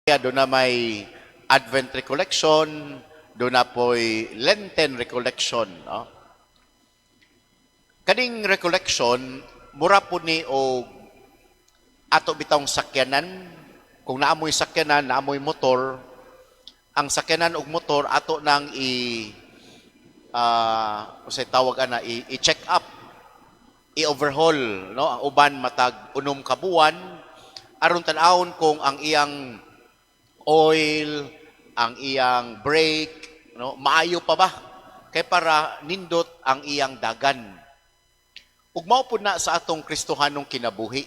Kaya doon na may Advent recollection, doon na po'y Lenten recollection. No? Kaning recollection, mura po ni o ato bitong sakyanan. Kung naamoy sakyanan, naamoy motor, ang sakyanan ug motor ato nang usay tawag ana i-check up, i-overhaul, no? Ang uban matag unom ka buwan aron tan-awon kung ang iyang oil, ang iyang brake, no, maayo pa ba? Kay para nindot ang iyang dagan. Ug mao pud na sa atong Kristohanong kinabuhi.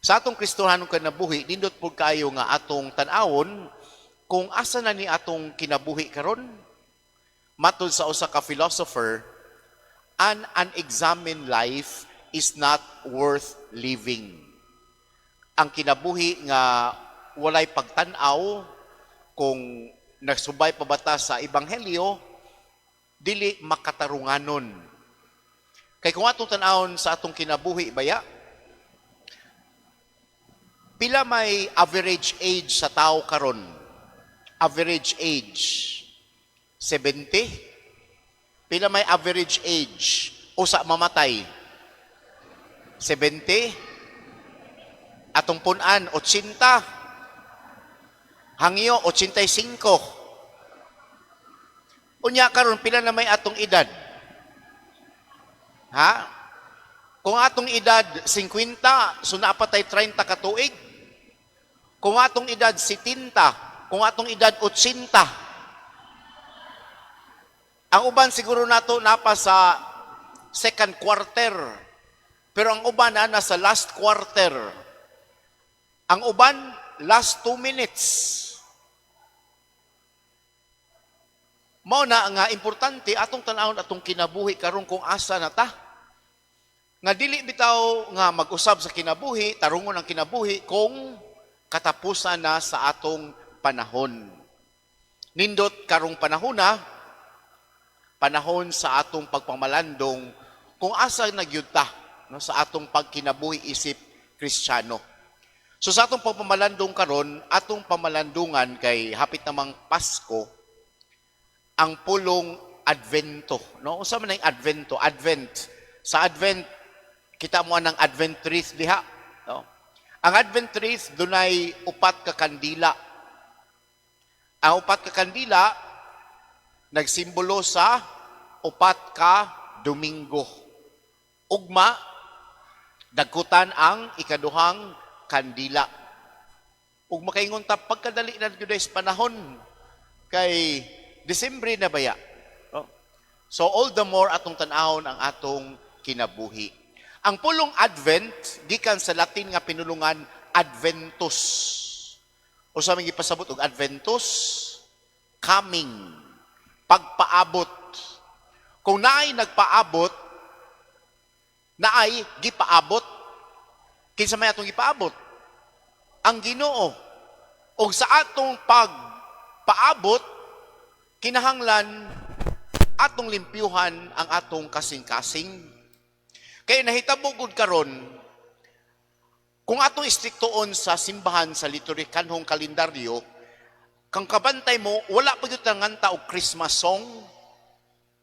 Sa atong Kristohanong kinabuhi, nindot pud kayo nga atong tan-awon kung asa na ni atong kinabuhi karon. Matod sa usa ka philosopher, an unexamined life is not worth living. Ang kinabuhi nga walay pagtan-aw kung nagsubay pa bata sa ebanghelyo, dili makatarunganon. Kay kung atong tan-awon sa atong kinabuhi baya, pila may average age sa tao karon? Average age 70. Pila may average age usa mamatay? 70. Atong punan 80. Hangyo, 85. Unya karon pila na may atong edad? Ha? Kung atong edad 50, so naapatay 30 ka tuig. Kung atong edad 70, kung atong edad 80. Ang uban siguro nato napa sa second quarter. Pero ang uban na nasa last quarter. Ang uban last 2 minutes. Mao na nga importante atong tan-awon atong kinabuhi karon kung asa na ta. Nga dili bitaw nga mag-usab sa kinabuhi, tarungon ang kinabuhi kung katapusan na sa atong panahon. Nindot karong panahon na, panahon sa atong pagpamalandong kung asa nagyud ta, no, sa atong pagkinabuhi isip Kristiyano. So sa atong pagpamalandong karon, atong pamalandungan kay hapit namang Pasko, ang pulong Advento, no? Unsa man ang Advento? Advent. Sa Advent kita mo ang Advent wreath diha, no? Ang Advent wreath dunay upat ka kandila. Ang upat ka kandila nagsimbolo sa upat ka Domingo. Ugma dagkutan ang ikaduhang kandila. Ug makaingon ta pagkadali na gyud sa panahon kay Desembre na baya. No? So all the more atong tan-awon ang atong kinabuhi. Ang pulong Advent gikan sa Latin nga pinulungan Adventus. O sa mga ipasabot og Adventus, coming, pagpaabot. Kung naay nagpaabot, naay gipaabot. Kinsa may atong gipaabot? Ang Ginoo. O sa atong pagpaabot, kinahanglan atong limpyuhan ang atong kasing-kasing. Kaya nahitabo gud karon kung atong istriktoon sa simbahan sa liturhikanhong kalendaryo, kang kabantay mo wala pa gyud nganta og Christmas song.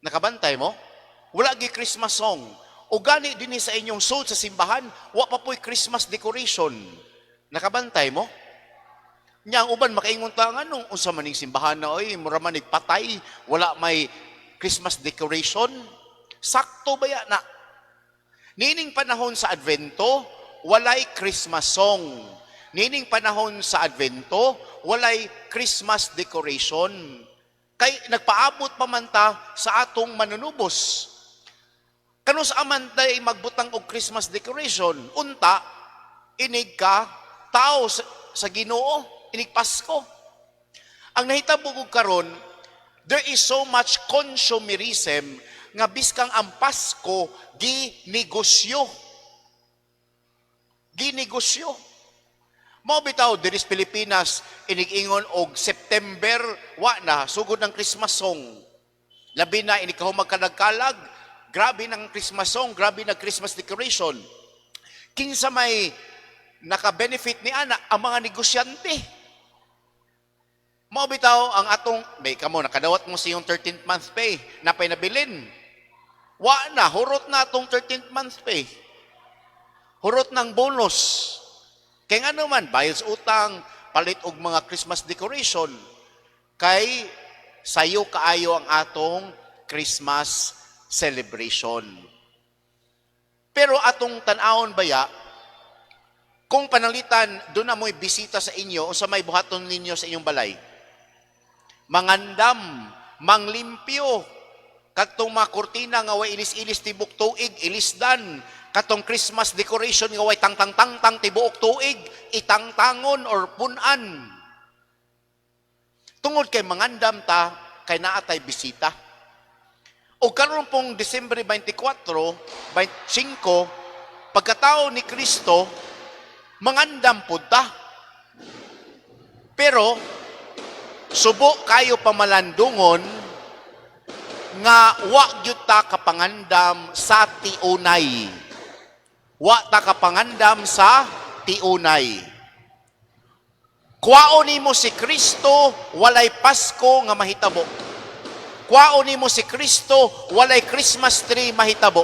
Nakabantay mo? Wala gi Christmas song. O gani dinhi sa inyong soul sa simbahan, wa pa po'y Christmas decoration. Nakabantay mo? Nya ang uban makaingon ta nganong unsa man ning simbahan na oy mura man patay, wala may Christmas decoration. Sakto ba ya na? Nining panahon sa Advento, walay Christmas song. Nining panahon sa Advento, walay Christmas decoration. Kay nagpaabot pa man ta sa atong manunubos. Kanus aman tay magbutang og Christmas decoration, unta inig ka tao sa Ginoo, inig Pasko. Ang nahitabo ko karon, there is so much consumerism nga biskang ang Pasko ginegosyo. Ginegosyo. Mao bitaw diri sa Pilipinas inig-ingon og September wa na sugod ng Christmas song. Labi na inig kahumag kanagkalag, grabe ng Christmas song, grabe ng Christmas decoration. Kinsa may naka-benefit ni ana ang mga negosyante. Mao bitaw ang atong, may kamo, nakadawat mo sa iyong 13th month pay, napay nabilin. Wa na, hurot na atong 13th month pay. Hurot ng bonus. Kaya nga naman, bayad sa utang, palit og mga Christmas decoration. Kay sayo kaayo ang atong Christmas celebration. Pero atong tan-awon baya, kung panalitan, doon na mo'y bisita sa inyo, o sa may buhaton ninyo sa inyong balay, mangandam, manglimpyo, katong mga kurtina nga way ilis-ilis tibok tuig, ilisdan, katong Christmas decoration nga way tang-tang-tang tibuok tuig, itangtangon or punan. Tungod kay mangandam ta, kay naatay bisita. O karon pong Disyembre 24, 25, pagkatao ni Kristo, mangandam pud ta. Pero, subo kayo pamalandungon nga wa gyud ta kapangandam sa tiunay. Wa ta kapangandam sa tiunay. Kuwaon nimo si Kristo, walay Pasko nga mahitabo. Kuwaon nimo si Kristo, walay Christmas tree mahitabo.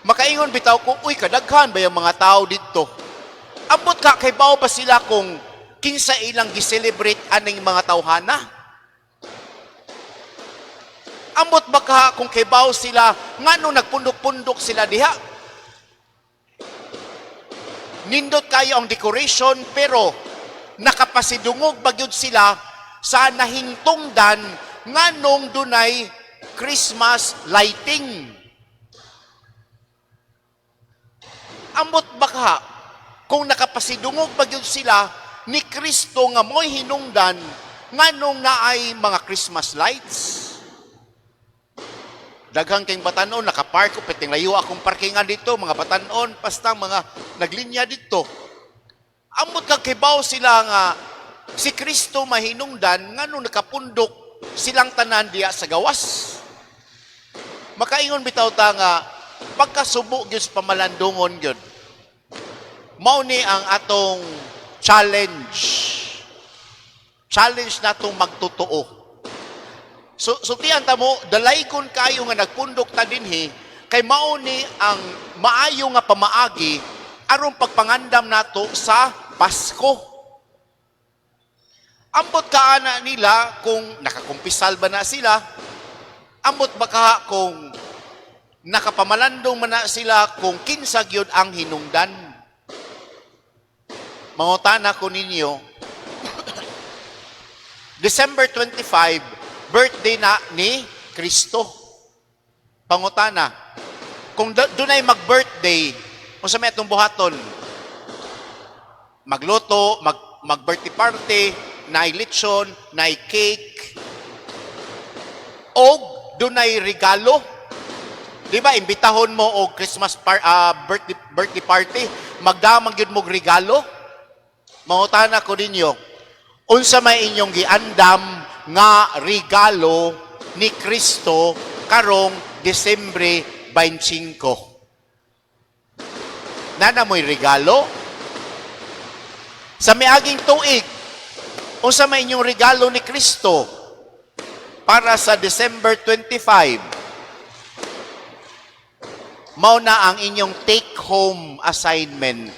Makaingon bitaw ko, uy, kadaghan ba yung mga tao dito? Ambot ka, kay bao ba sila kung kinsa ilang giselebrate aning mga tawhana? Ambot ba ka kung kay bao sila, nga nung nagpundok-pundok sila diha? Nindot kayo ang decoration, pero nakapasidungog bagyod sila sa nahingtungdan nga nung dunay Christmas lighting. Ambot baka kung nakapasidungog bagyod sila ni Kristo nga mo'y hinungdan nga nung naay mga Christmas lights. Daghang kayong batanon, nakapark ko, peting layo akong parkingan dito, mga batanon, pastang mga naglinya dito. Ambot kang kibaw sila nga si Kristo mahinungdan nga nung nakapundok silang tanan diya sa gawas. Makaingon bitaw ta nga pagkasubo gyud sa pamalandungon gyud. Mao ni ang atong challenge. Challenge natong magtotoo. So tiyan ta mo, dalaygon kayo nga nagpundok ta dinhi kay mao ni ang maayo nga pamaagi aron pagpangandam nato sa Pasko. Ambot kaana nila kung nakakumpisal ba na sila? Ambot baka kung nakapamalandong man na sila kung kinsa gyud ang hinungdan? Mangutana ko ninyo, December 25, birthday na ni Kristo. Pangutana, kung dunay mag-birthday, kung sa may atong buhaton, magluto, mag-birthday party, naay lechon, naay cake, o dunay regalo. Di ba, imbitahon mo o Christmas birthday party, magdamag yun mong regalo. Mangutana ko ninyo, unsa may inyong giandam nga regalo ni Kristo karong Disyembre 25. Nana mo'y regalo? Sa miaging tuig, unsa may inyong regalo ni Kristo para sa December 25? Mao na ang inyong take-home assignment.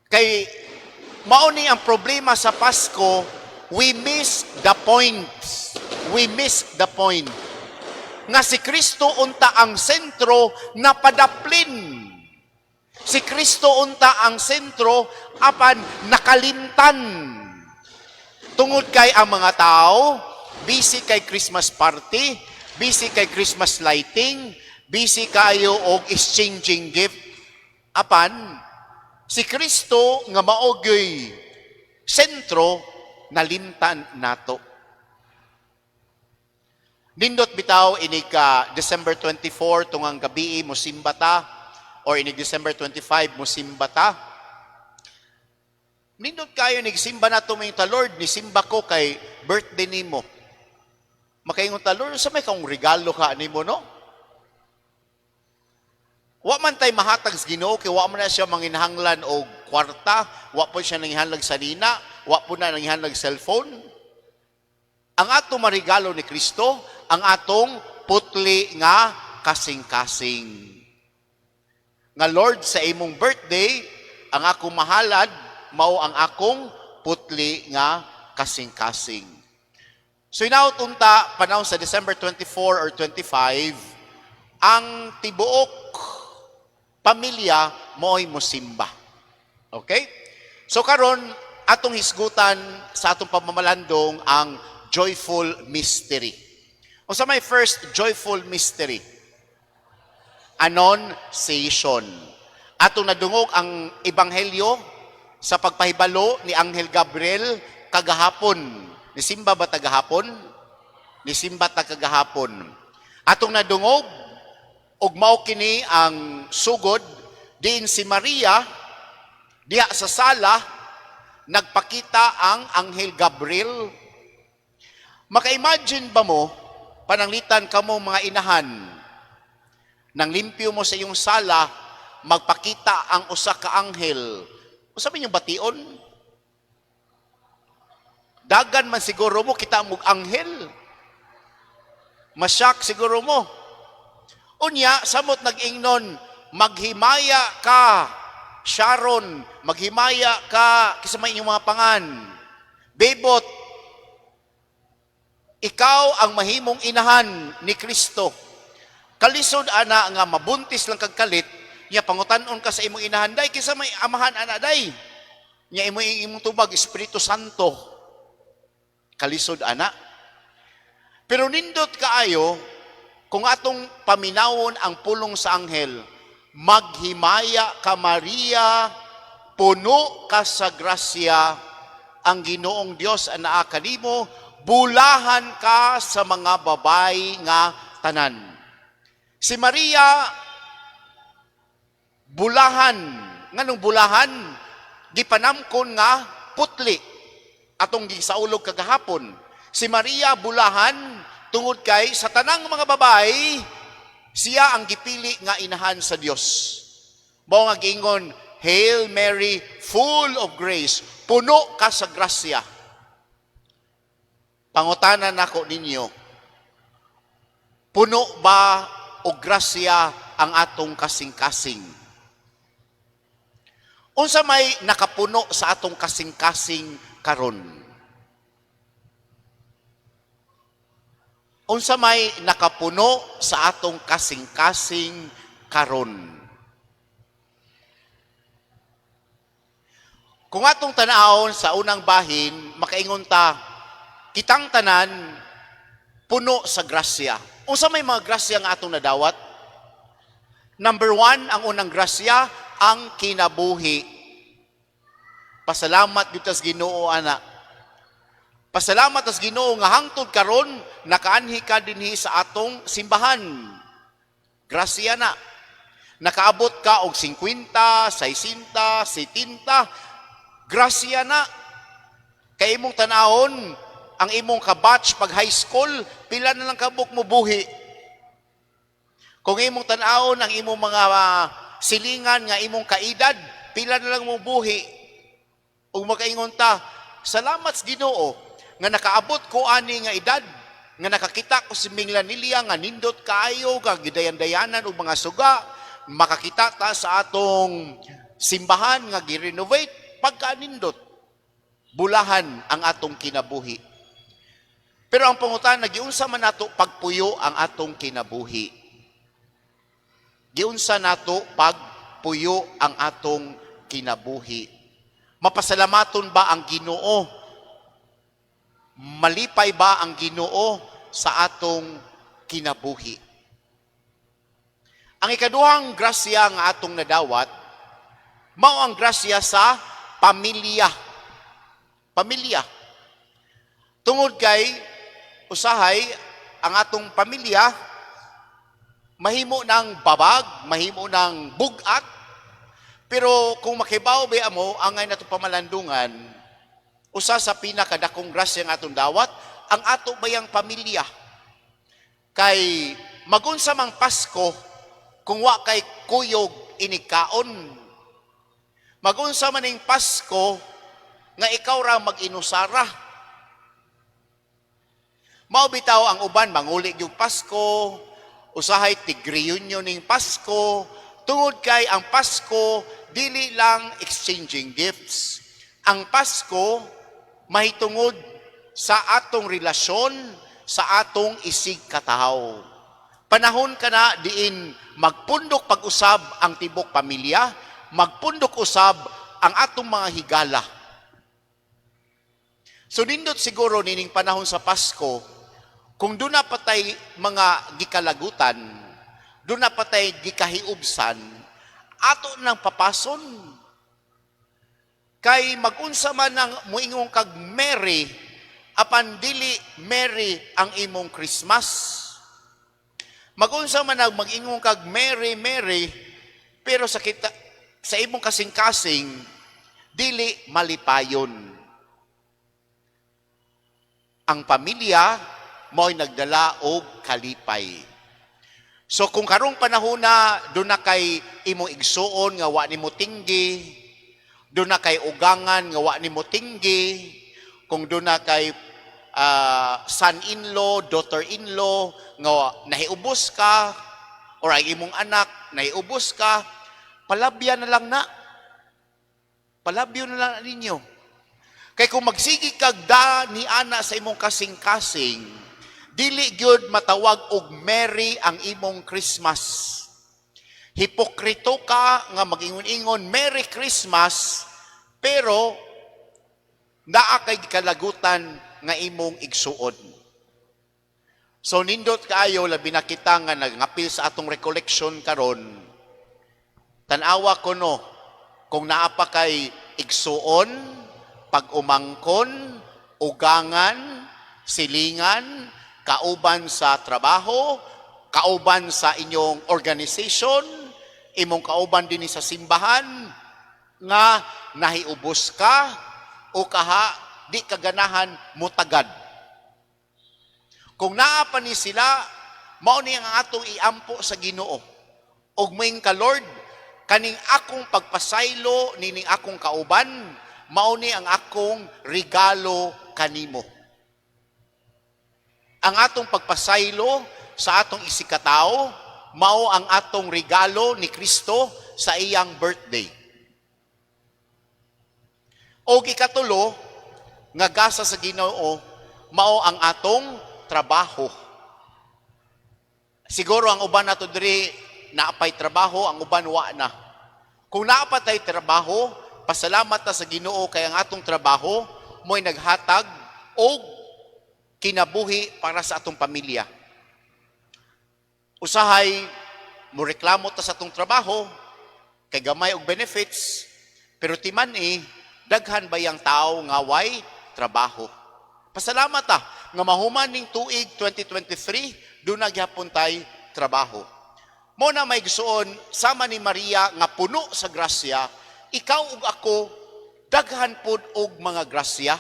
Kay mao ni ang problema sa Pasko, we miss the point. We miss the point. Nga si Kristo unta ang sentro na padaplin. Si Kristo unta ang sentro apan nakalimtan. Tungod kay ang mga tao, busy kay Christmas party, busy kay Christmas lighting, busy kayo og exchanging gift. Apan, si Kristo nga maogoy sentro nalimtan nato. Nindot bitaw inig December 24 tungang gabi mo simbata or inig December 25 mo simbata. Nindot kayo nigsimba na tuming ta Lord, ni simba ko kay birthday nimo. Makaingon ta Lord, sa may kang regalo ka nimo no? Wa man tay mahatag sa Ginoo kay wa man na siya manginahanglan og kwarta, wa po siya nangihanglan sa nina, wa po na nangyihanag cellphone. Ang atong marigalo ni Kristo, ang atong putli nga kasing-kasing. Nga Lord, sa imong birthday, ang akong mahalad, mao ang akong putli nga kasing-kasing. So inautunta, panahon sa December 24 or 25, ang tibuok pamilya mo'y musimba. Okay? So karon atong hisgutan sa atong pamamalandong ang joyful mystery. O sa may first joyful mystery, Annunciation. Atong nadungog ang ebanghelyo sa pagpahibalo ni Anghel Gabriel kagahapon. Nisimba ba tagahapon? Nisimba ta kagahapon. Atong nadungog ug mao kini ang sugod diin si Maria diha sa sala nagpakita ang Anghel Gabriel. Maka-imagine ba mo pananglitan kamo mga inahan nang limpyo mo sa iyong sala magpakita ang usa ka anghel. Usa man yung bation? Dagan man siguro mo kita mo anghel. Masyak siguro mo. Unya, samot nag-ingnon, maghimaya ka, Sharon, maghimaya ka, kisama inyong mga pangan. Bebot, ikaw ang mahimong inahan ni Kristo. Kalisod ana nga mabuntis lang kag kalit, nya pangutan-on ka sa imong inahan, day, kisa may amahan ana day. Nya imong tubag, Espiritu Santo. Kalisod ana. Pero nindot kaayo, kung atong paminawon ang pulong sa anghel, maghimaya ka Maria, puno ka sa grasya, ang Ginoong Dios ang naa kanimo, bulahan ka sa mga babay nga tanan. Si Maria, bulahan. Nganong bulahan? Gipanamkon nga putli. Atong gisaulog kagahapon. Si Maria, bulahan, tungod kay sa tanang mga babay, siya ang gipili nga inahan sa Dios. Mao nga giingon, Hail Mary, full of grace, puno ka sa grasya. Pangutanan nako ninyo, puno ba o grasya ang atong kasing-kasing? Unsa may nakapuno sa atong kasing-kasing karon? Unsa may nakapuno sa atong kasing-kasing karon? Kung atong tanawon sa unang bahin, makaingon ta, kitang tanan puno sa grasya. Unsa may mga grasya nga atong nadawat? Number 1, ang unang grasya, ang kinabuhi. Pasalamat dito sa Ginoo ana. Pasalamat as Ginoo nga hangtod karon nakaanhi ka dinhi sa atong simbahan. Grasya na. Nakaabot ka og 50, 60, 70. Grasya na. Kay imong tanahon ang imong kabatch pag high school, pila na lang kabuk mo buhi. Kung imong tan-awon ang imong mga silingan nga imong kaedad, pila na lang mo buhi. Ug makaingon ta, salamat sa Ginoo nga nakaabot ko ani nga edad, nga nakakita ko si Minglanilya nga nindot kaayo, nga gidayan-dayanan og mga suga, makakita ta sa atong simbahan nga gi-renovate pagka nindot. Bulahan ang atong kinabuhi. Pero ang pangutana, giunsa man nato pagpuyo ang atong kinabuhi? Giunsa nato pagpuyo ang atong kinabuhi? Mapasalamaton ba ang Ginoo? Malipay ba ang Ginoo sa atong kinabuhi? Ang ikaduhang grasya nga atong nadawat, mao ang grasya sa pamilya. Pamilya. Tungod kay usahay ang atong pamilya mahimo ng babag, mahimo ng bugat, pero kung makibaw ba mo angay nato pamalandungan, usa sa pinakadakong grasya nga atong dawat, ang ato bayang pamilya. Kay magunsa mang Pasko kung wa kay kuyog inikaon. Magunsa man ning Pasko nga ikaw ra mag-inusara. Mao bitaw ang uban manguli yung Pasko, usahay tig-reunion ning Pasko, tungod kay ang Pasko dili lang exchanging gifts. Ang Pasko mahitungod sa atong relasyon, sa atong isig katahaw. Panahon ka na diin magpundok pag-usab ang tibok pamilya, magpundok usab ang atong mga higala. So nindot siguro nining panahon sa Pasko, kung doon na patay mga gikalagutan, doon na patay gikahiubsan, ato nang papason. Kay magunsa man ang muingong kag Mary, apan dili Mary ang imong Christmas. Magunsa man ang mag-ingong kag Mary, Mary, pero sa imong kasing-kasing, dili malipayon. Ang pamilya mo'y nagdala og kalipay. So kung karong panahon na doon na kay imong igsuon nga wa nimo tinggi, doon na kay ugangan nga wa nimo tinggi, kung doon na kay son-in-law, daughter-in-law nga nahiubos ka, or ang imong anak nahiubos ka, palabyan na lang na. Palabyo na lang ninyo. Kay kung magsigi kag da ni ana sa imong kasing-kasing, dili gyud matawag og Merry ang imong Christmas. Hipokrito ka nga mag-ingon-ingon Merry Christmas, pero naa kay kalagutan nga imong igsuod. So nindot kaayo labi na kita nga nagngapil sa atong recollection karon. Tan-awa ko no kung naa pa kay igsuon, pag-umangkon, ugangan, silingan, kauban sa trabaho, kauban sa inyong organisasyon, imong kauban din sa simbahan, nga nahiubos ka o kaha di kaganahan mutagad. Kung naa pa ni sila, mao ni ang atong iampo sa Ginoo. Og moing ka Lord, kaning akong pagpasaylo nining akong kauban, mao ni ang akong regalo kanimo. Ang atong pagpasaylo sa atong isikatao, mao ang atong regalo ni Kristo sa iyang birthday. O ikatulo, nga gasa sa Ginoo, mao ang atong trabaho. Siguro ang uban nato diri naapay trabaho, ang uban wa na. Kung naapa tay trabaho, pasalamat ta sa Ginoo kay ang atong trabaho mo'y naghatag og kinabuhi para sa atong pamilya. Usahay mo reklamo ta sa atong trabaho kay gamay og benefits, pero timan daghan ba yang tao nga way trabaho. Pasalamat ta nga mahuman ning tuig 2023 doon nagyapon tay trabaho. Mo na may gisuon sama ni Maria nga puno sa grasya, ikaw ug ako daghan pod og mga grasya.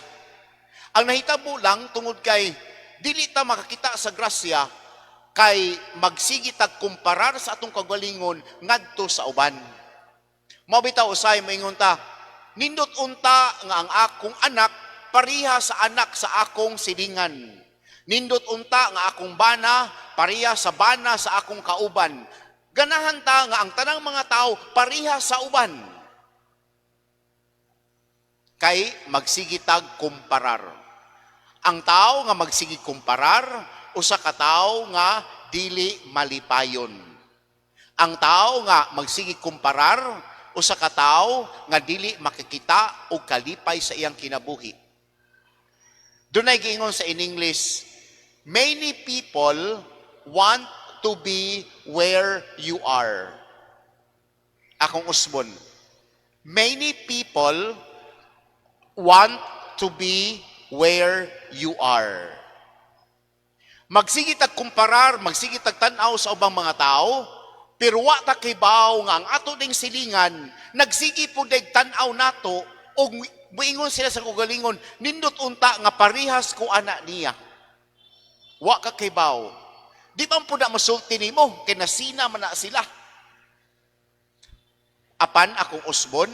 Ang nahitabo lang tungod kay dili ta makakita sa grasya kay magsigi tag kumparar sa atong kagalingon ngadto sa uban. Mao bitaw usay moingon ta, nindot unta nga ang akong anak pariha sa anak sa akong silingan. Nindot unta nga akong bana pariha sa bana sa akong kauban. Ganahan ta nga ang tanang mga tao pariha sa uban. Kay magsigitag kumparar. Ang tao nga magsigi kumparar, usa ka tao nga dili malipayon. Ang tao nga magsigi kumparar, usa ka tao nga dili makikita og kalipay sa iyang kinabuhi. Dunay giingon sa in English, many people want to be where you are. Akong usbon. Many people want to be where you are. Magsigit ag kumparar, magsigit ag tanaw sa ubang mga tao, pero wa ta kibaw nga ang ato ding silingan, nagsigi po dag tanaw nato, o muingon sila sa kugalingon, nindot unta nga parihas ko anak niya. Wa ka kibaw. Di ba po na masulti nimo, kay nasina man na sila. Apan akong usbon,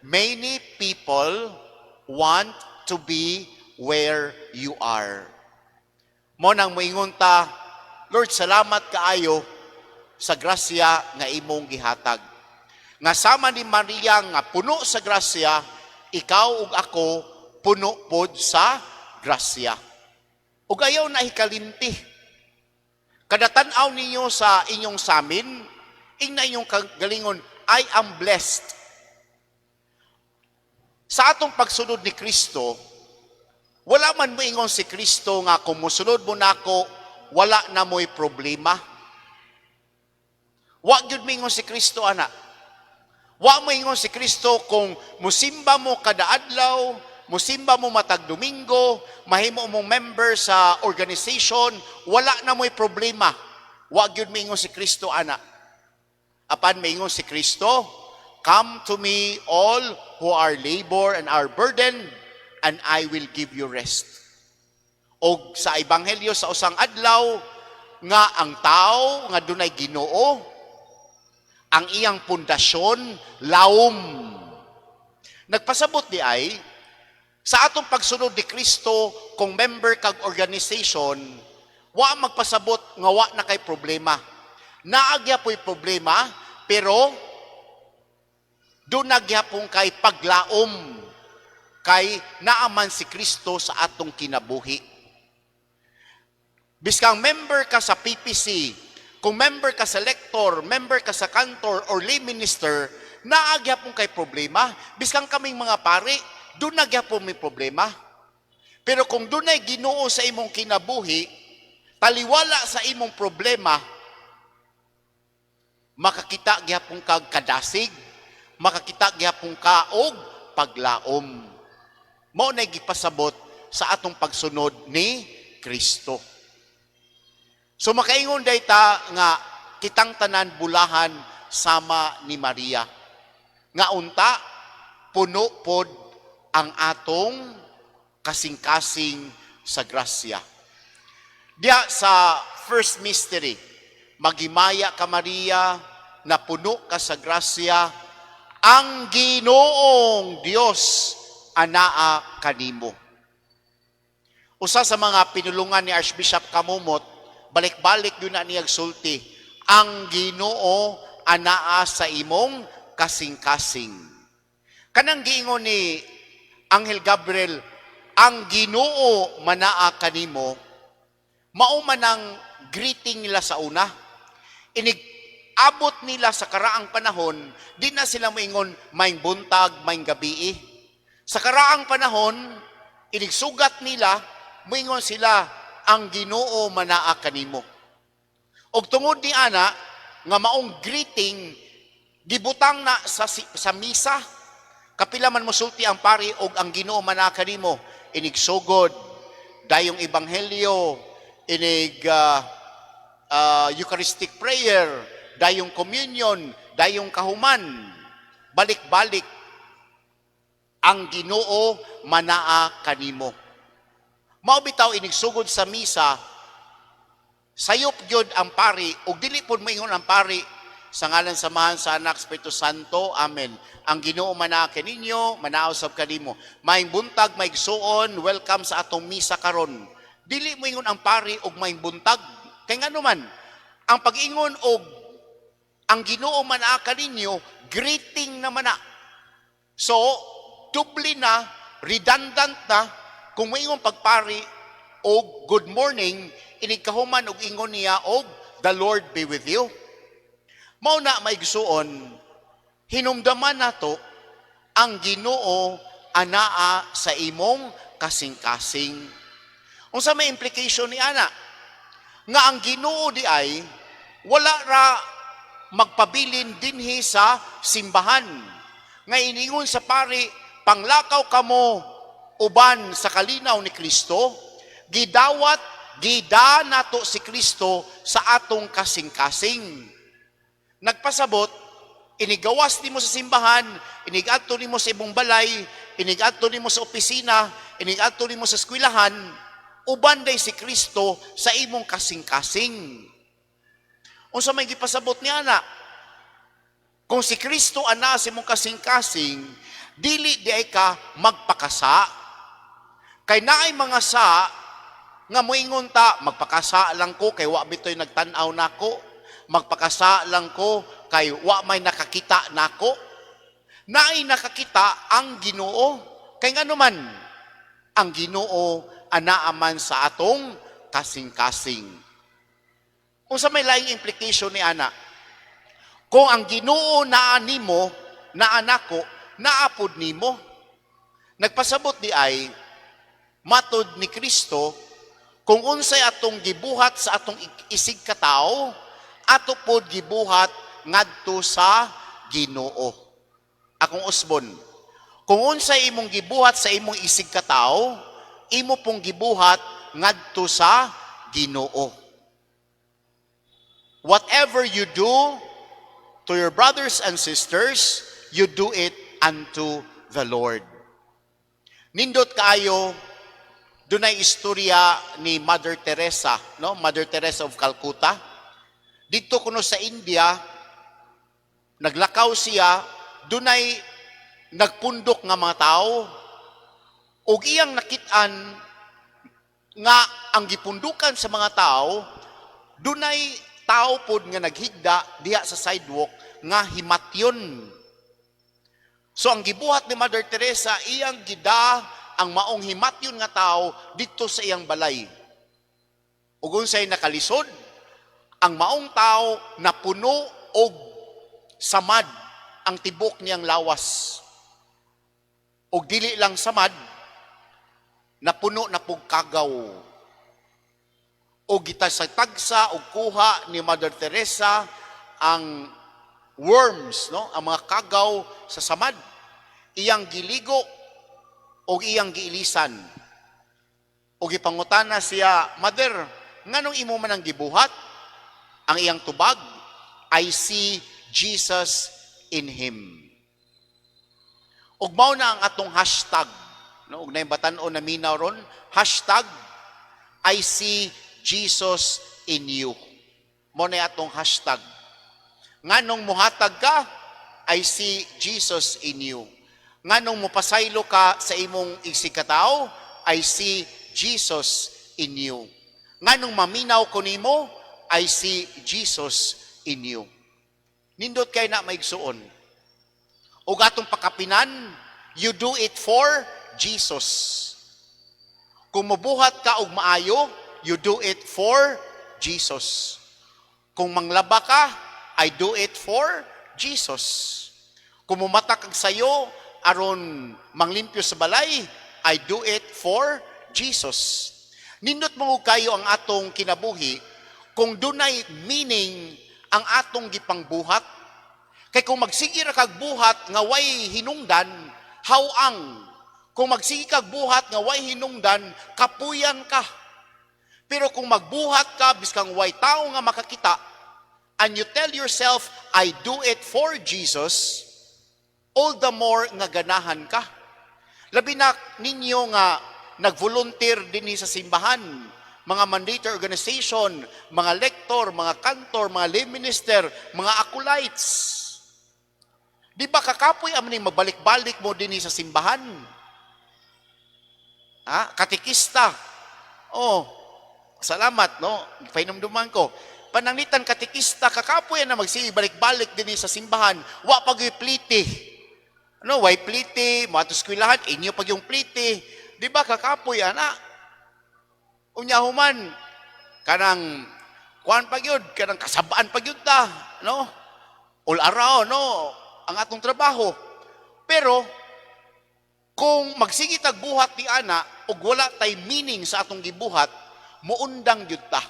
many people want to be where you are. Mo nang moingon ta, Lord, salamat kaayo sa grasya nga imong gihatag. Nga sama ni Maria nga puno sa grasya, ikaw ug ako puno pod sa grasya. Ug ayaw na hikalimti. Kada tan-aw ninyo sa inyong samin, ingna inyong galingon, I am blessed. Sa atong pagsunod ni Kristo, wala man mo ingon si Kristo nga kung musunod mo nako, wala na mo'y problema. Wa gyud mingon si Kristo ana. Wa mo ingon si Kristo kung musimba mo kada adlaw, musimba mo matag Domingo, mahimo mong member sa organization, wala na mo'y problema. Wa gyud mingon si Kristo ana. Apan mingon si Kristo, come to me all who are labor and are burdened, and I will give you rest. O sa ebanghelyo sa usang adlaw, nga ang tao nga dunay Ginoo, ang iyang pundasyon, lawom. Nagpasabot di ay, sa atong pagsunod ni Kristo, kung member kag organization, wa magpasabot nga wa na kay problema. Naagya po'y problema, pero doon nagyapong kay paglaom, kay naaman si Kristo sa atong kinabuhi. Biskang member ka sa PPC, kung member ka sa lector, member ka sa kantor or lay minister, naagyapong kay problema. Biskang kaming mga pari, doon nagyapong may problema. Pero kung doon ay Ginoo sa imong kinabuhi, taliwala sa imong problema, makakita gyapong kag kadasig, makakita gyapong ka og paglaom. Mao na gipasabot sa atong pagsunod ni Kristo. So makaingon dayta nga kitang tanan bulahan sama ni Maria. Nga unta puno pod ang atong kasing-kasing sa grasya. Diya sa first mystery, magimaya ka Maria, na puno ka sa grasya, ang Ginoong Dios anaa kanimo. Usa sa mga pinulungan ni Archbishop Kamumot, balik-balik yun na niyag sulti, ang Ginoo anaa sa imong kasing-kasing. Kanang giingon ni Anghel Gabriel, ang Ginoo manaa kanimo, mao man ang greeting nila sa una. Abot nila sa karaang panahon, di na sila moingon maing buntag, maing gabi. Sa karaang panahon, inigsugat nila, moingon sila, ang Ginoo manaa kanimo. Og tungod ni ana, nga maong greeting, gibutang na sa misa, kapila man mosulti ang pari og ang Ginoo manaa kanimo, inigsugod, dayong ebanghelyo, inig Eucharistic prayer, dayong communion, dayong kahuman, balik-balik, ang Ginoo manaa kanimo. Mao bitaw inigsugod sa misa, sayop gyud ang pari, ug dili pod moingon ang pari, sa ngalan samahan sa Anak Espiritu Santo, Amen. Ang Ginoo manaa kaninyo, manaa usab kanimo. Maing buntag, maing suon, welcome sa atong misa karon. Dili moingon ang pari og maing buntag. Kay ngano man, ang pag-ingon og ang Ginoo manaa kaninyo, greeting na mana. So, dubli na, redundant na, kung moingon pagpari og good morning, inigkahuman og ingon niya og the Lord be with you. Mao na maigsuon, hinumdaman nato ang Ginoo anaa sa imong kasing-kasing. Unsa may implication ni ana? Nga ang Ginoo di ay wala ra magpabilin dinhi sa simbahan. Nga iningon sa pari, panglakaw kamo uban sa kalinaw ni Kristo, gidawat, gida nato si Kristo sa atong kasing-kasing. Nagpasabot, inigawas nimo sa simbahan, inigadto nimo sa imong balay, inigadto nimo sa opisina, inigadto nimo sa eskwelahan, uban day si Kristo sa imong kasing-kasing. Unsa may gipasabot ni ana? Kung si Kristo ana sa imong kasing-kasing, Dili di ay ka magpakasa. Kay naay mga sa nga moingon ta, magpakasa lang ko kay wa bitoy nagtan-aw nako. Magpakasa lang ko kay wa may nakakita nako. Naay nakakita ang Ginoo. Kay ngano man ang Ginoo anaaman sa atong kasing-kasing. Kung sa may laing implication ni ana, kung ang Ginoo naa nimo, naa nako, naapod nimo. Nagpasabot di ay matud ni Kristo, kung unsay atong gibuhat sa atong isig katao, ato pod gibuhat ngadto sa Ginoo. Akong usbon, kung unsay imong gibuhat sa imong isig katao, imo pong gibuhat ngadto sa Ginoo. Whatever you do to your brothers and sisters, you do it unto the Lord. Nindot kaayo, dunay istorya ni Mother Teresa, no? Mother Teresa of Calcutta. Dito kuno sa India, naglakaw siya, dunay nagpundok nga mga tao, ug iyang nakitaan nga ang gipundukan sa mga tao, dunay tao pod nga naghigda diha sa sidewalk nga himatyon. So ang gibuhat ni Mother Teresa, iyang gida ang maong himatyon nga tao dito sa iyang balay. Ug unsay nakalisod, ang maong tao napuno og samad ang tibok niyang lawas. Ug dili lang samad, napuno na pug kagaw. Ug gitasag-tagsa og kuha ni Mother Teresa ang worms, no, ang mga kagaw sa samad. Iyang giligo o iyang giilisan. O gipangutana siya, Mother, nganong imo man ang gibuhat? Ang iyang tubag, I see Jesus in him. Ug mao na ang atong hashtag, no? Ug nay batan-on na minaw ron, hashtag I see Jesus in you. Mao na atong hashtag. Nganong muhatag ka, I see Jesus in you. Nganong mupasaylo ka sa imong isikataw, I see Jesus in you. Nganong maminaw ko nimo, I see Jesus in you. Nindot kay na maigsuon. Ug atong pakapinan, you do it for Jesus. Kung mabuhat ka og maayo, you do it for Jesus. Kung manglaba ka, I do it for Jesus. Kung mumatak kag sayo, aron manglimpyo sa balay, I do it for Jesus. Nindot mo kayo ang atong kinabuhi kung dunay meaning ang atong gipangbuhat. Kay kung magsige ra kag buhat nga way hinungdan, hawang. Kung magsige kag buhat nga way hinungdan, kapuyan ka. Pero kung magbuhat ka biskang way tao nga makakita, and you tell yourself, I do it for Jesus, all the more nga ganahan ka. Labi na ninyo nga nag-volunteer din sa simbahan, mga mandatory organization, mga lektor, mga kantor, mga lay minister, mga acolytes. Di ba kakapoy amaning magbalik-balik mo din sa simbahan? Katikista. Oh, salamat, no? Painumduman ko. Panangitan katikista, kakapoy na magsige balik-balik din sa simbahan, wa pag-pliti. Ano, way pliti, mga eskwilahan, inyo pag yung pliti. Di ba, kakapoy, ana? Unyahuman, kanang, kuhan pag yun, kanang kasabaan pag yun ta, no? All around, no? Ang atong trabaho. Pero, kung magsige tagbuhat ni ana, ug wala tay meaning sa atong gibuhat, muundang yun ta.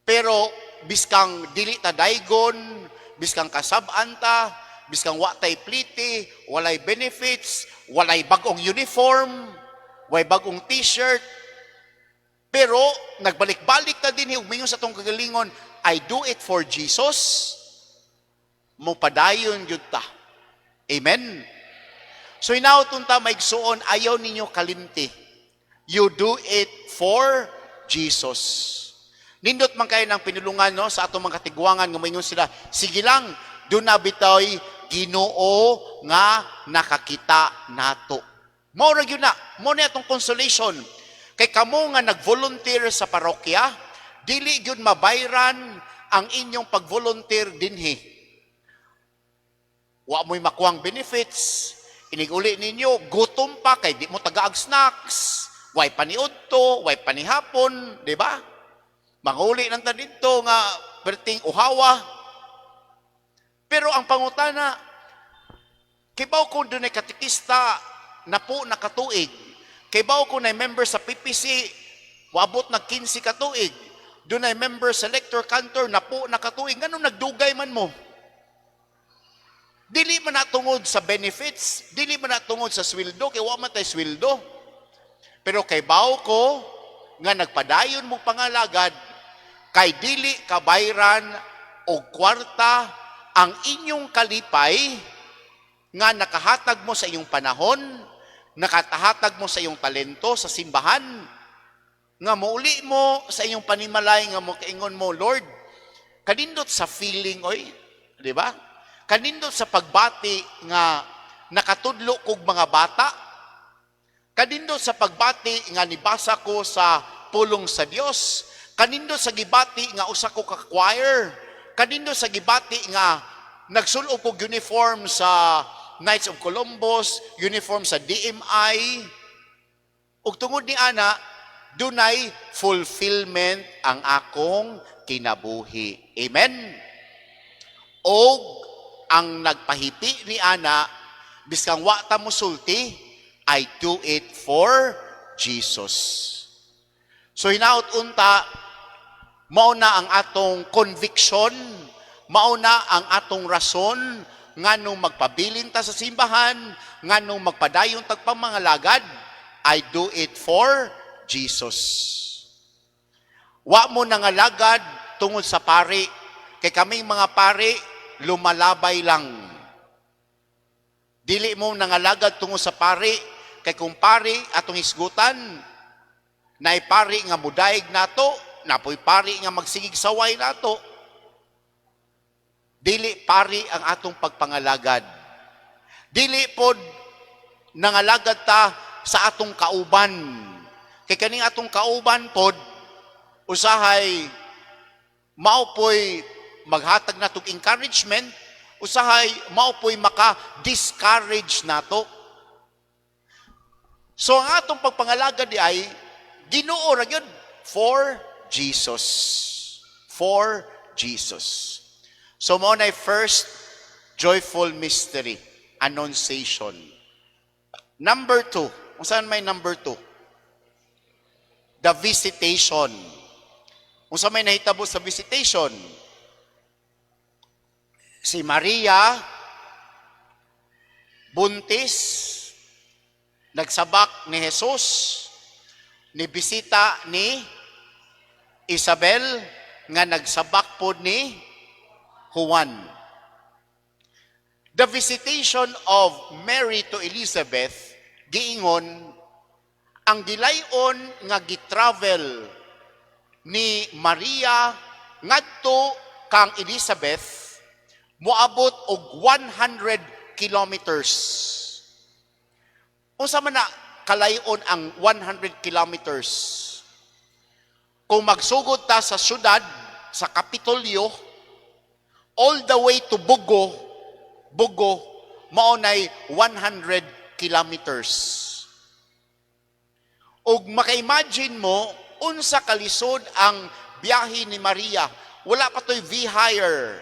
Pero, biskang dili ta daygon, biskang kasabaan ta, biskang wa tay pliti, walay benefits, walay bagong uniform, walay bagong t-shirt. Pero nagbalik-balik ta din umingon sa tong kagalingon, I do it for Jesus. Mo padayon gyud ta. Amen. So inawton ta maigsuon, ayaw ninyo kalimti. You do it for Jesus. Nindot man kayo ng pinulungan, no, sa atong mga katigwangan nga moingon sila, sige lang, do na bitoy Ginoo nga nakakita nato. Mao ra gyud na, mo na atong consolation. Kay kamo nga nag-volunteer sa parokya, dili gyud mabayran ang inyong pag-volunteer dinhi. Wa mo'y makuang benefits, iniguli ninyo, gutom pa kay di mo tagaag snacks, way paniudto, way panihapon, di ba? Manguli nang ta dito nga perting uhawa. Pero ang pangutana, kibaw kung doon ay katikista na po nakatuig, kibaw kung ay member sa PPC, wabot na 15 katuig, doon ay member sa lector cantor na po nakatuig, ganun nagdugay man mo. Dili man natungod sa benefits, dili man natungod sa sweldo, kay wa man tay sweldo. Pero kay bao ko nga nagpadayon mo pangalagad, kay dili kabayran og kwarta ang inyong kalipay nga nakahatag mo sa iyong panahon, nakatahatag mo sa iyong talento sa simbahan, nga mauli mo sa iyong panimalay nga mo kaingon mo, Lord, kanindot sa feeling oy, di ba? Kanindot sa pagbati nga nakatudlo kog mga bata, kanindot sa pagbati nga nibasa ko sa pulong sa Dios, kanindot sa gibati nga usa ko ka choir, kanindot sa gibati nga nagsulo kog uniform sa Knights of Columbus, uniform sa DMI, ug tungod ni ana dunay fulfillment ang akong kinabuhi. Amen. Og ang nagpahipi ni ana biskang wa ta mosulti, I do it for Jesus. So hinaut unta, mao na ang atong conviction, mao na ang atong rason nganong magpabilin ta sa simbahan, nganong magpadayon tagpamangalagad, I do it for Jesus. Wa mo nangalagad tungod sa pari, kay kaming mga pari lumalabay lang. Dili mo nangalagad tungod sa pari, kay kung pari atong isgutan, naay pari nga mudaig nato, napoy pari nga magsigig saway nato. Dili pari ang atong pagpangalagad. Dili pod nangalagad ta sa atong kauban. Kay kaning atong kauban pod usahay maupoy maghatag natong encouragement, usahay maupoy maka-discourage nato. So ang atong pagpangalagad di ay Ginoo ra gyud for Jesus. For Jesus. So mo na first joyful mystery, Annunciation. Number 2, kung saan may number 2? The visitation. Kung saan may nahitabo sa visitation? Si Maria, buntis, nagsabak ni Jesus, nibisita ni Isabel, nga nagsabak po ni Juan. The visitation of Mary to Elizabeth, giingon, ang gilayon nga gitravel ni Maria ngadto kang Elizabeth, moabot og 100 kilometers. Unsa man na kalayon ang 100 kilometers? Kung magsugod ta sa syudad, sa Kapitolyo, all the way to Bugo, maunay 100 kilometers. Ug maka-imagine mo, unsa kalisod ang biyahe ni Maria. Wala pa to'y V-hire.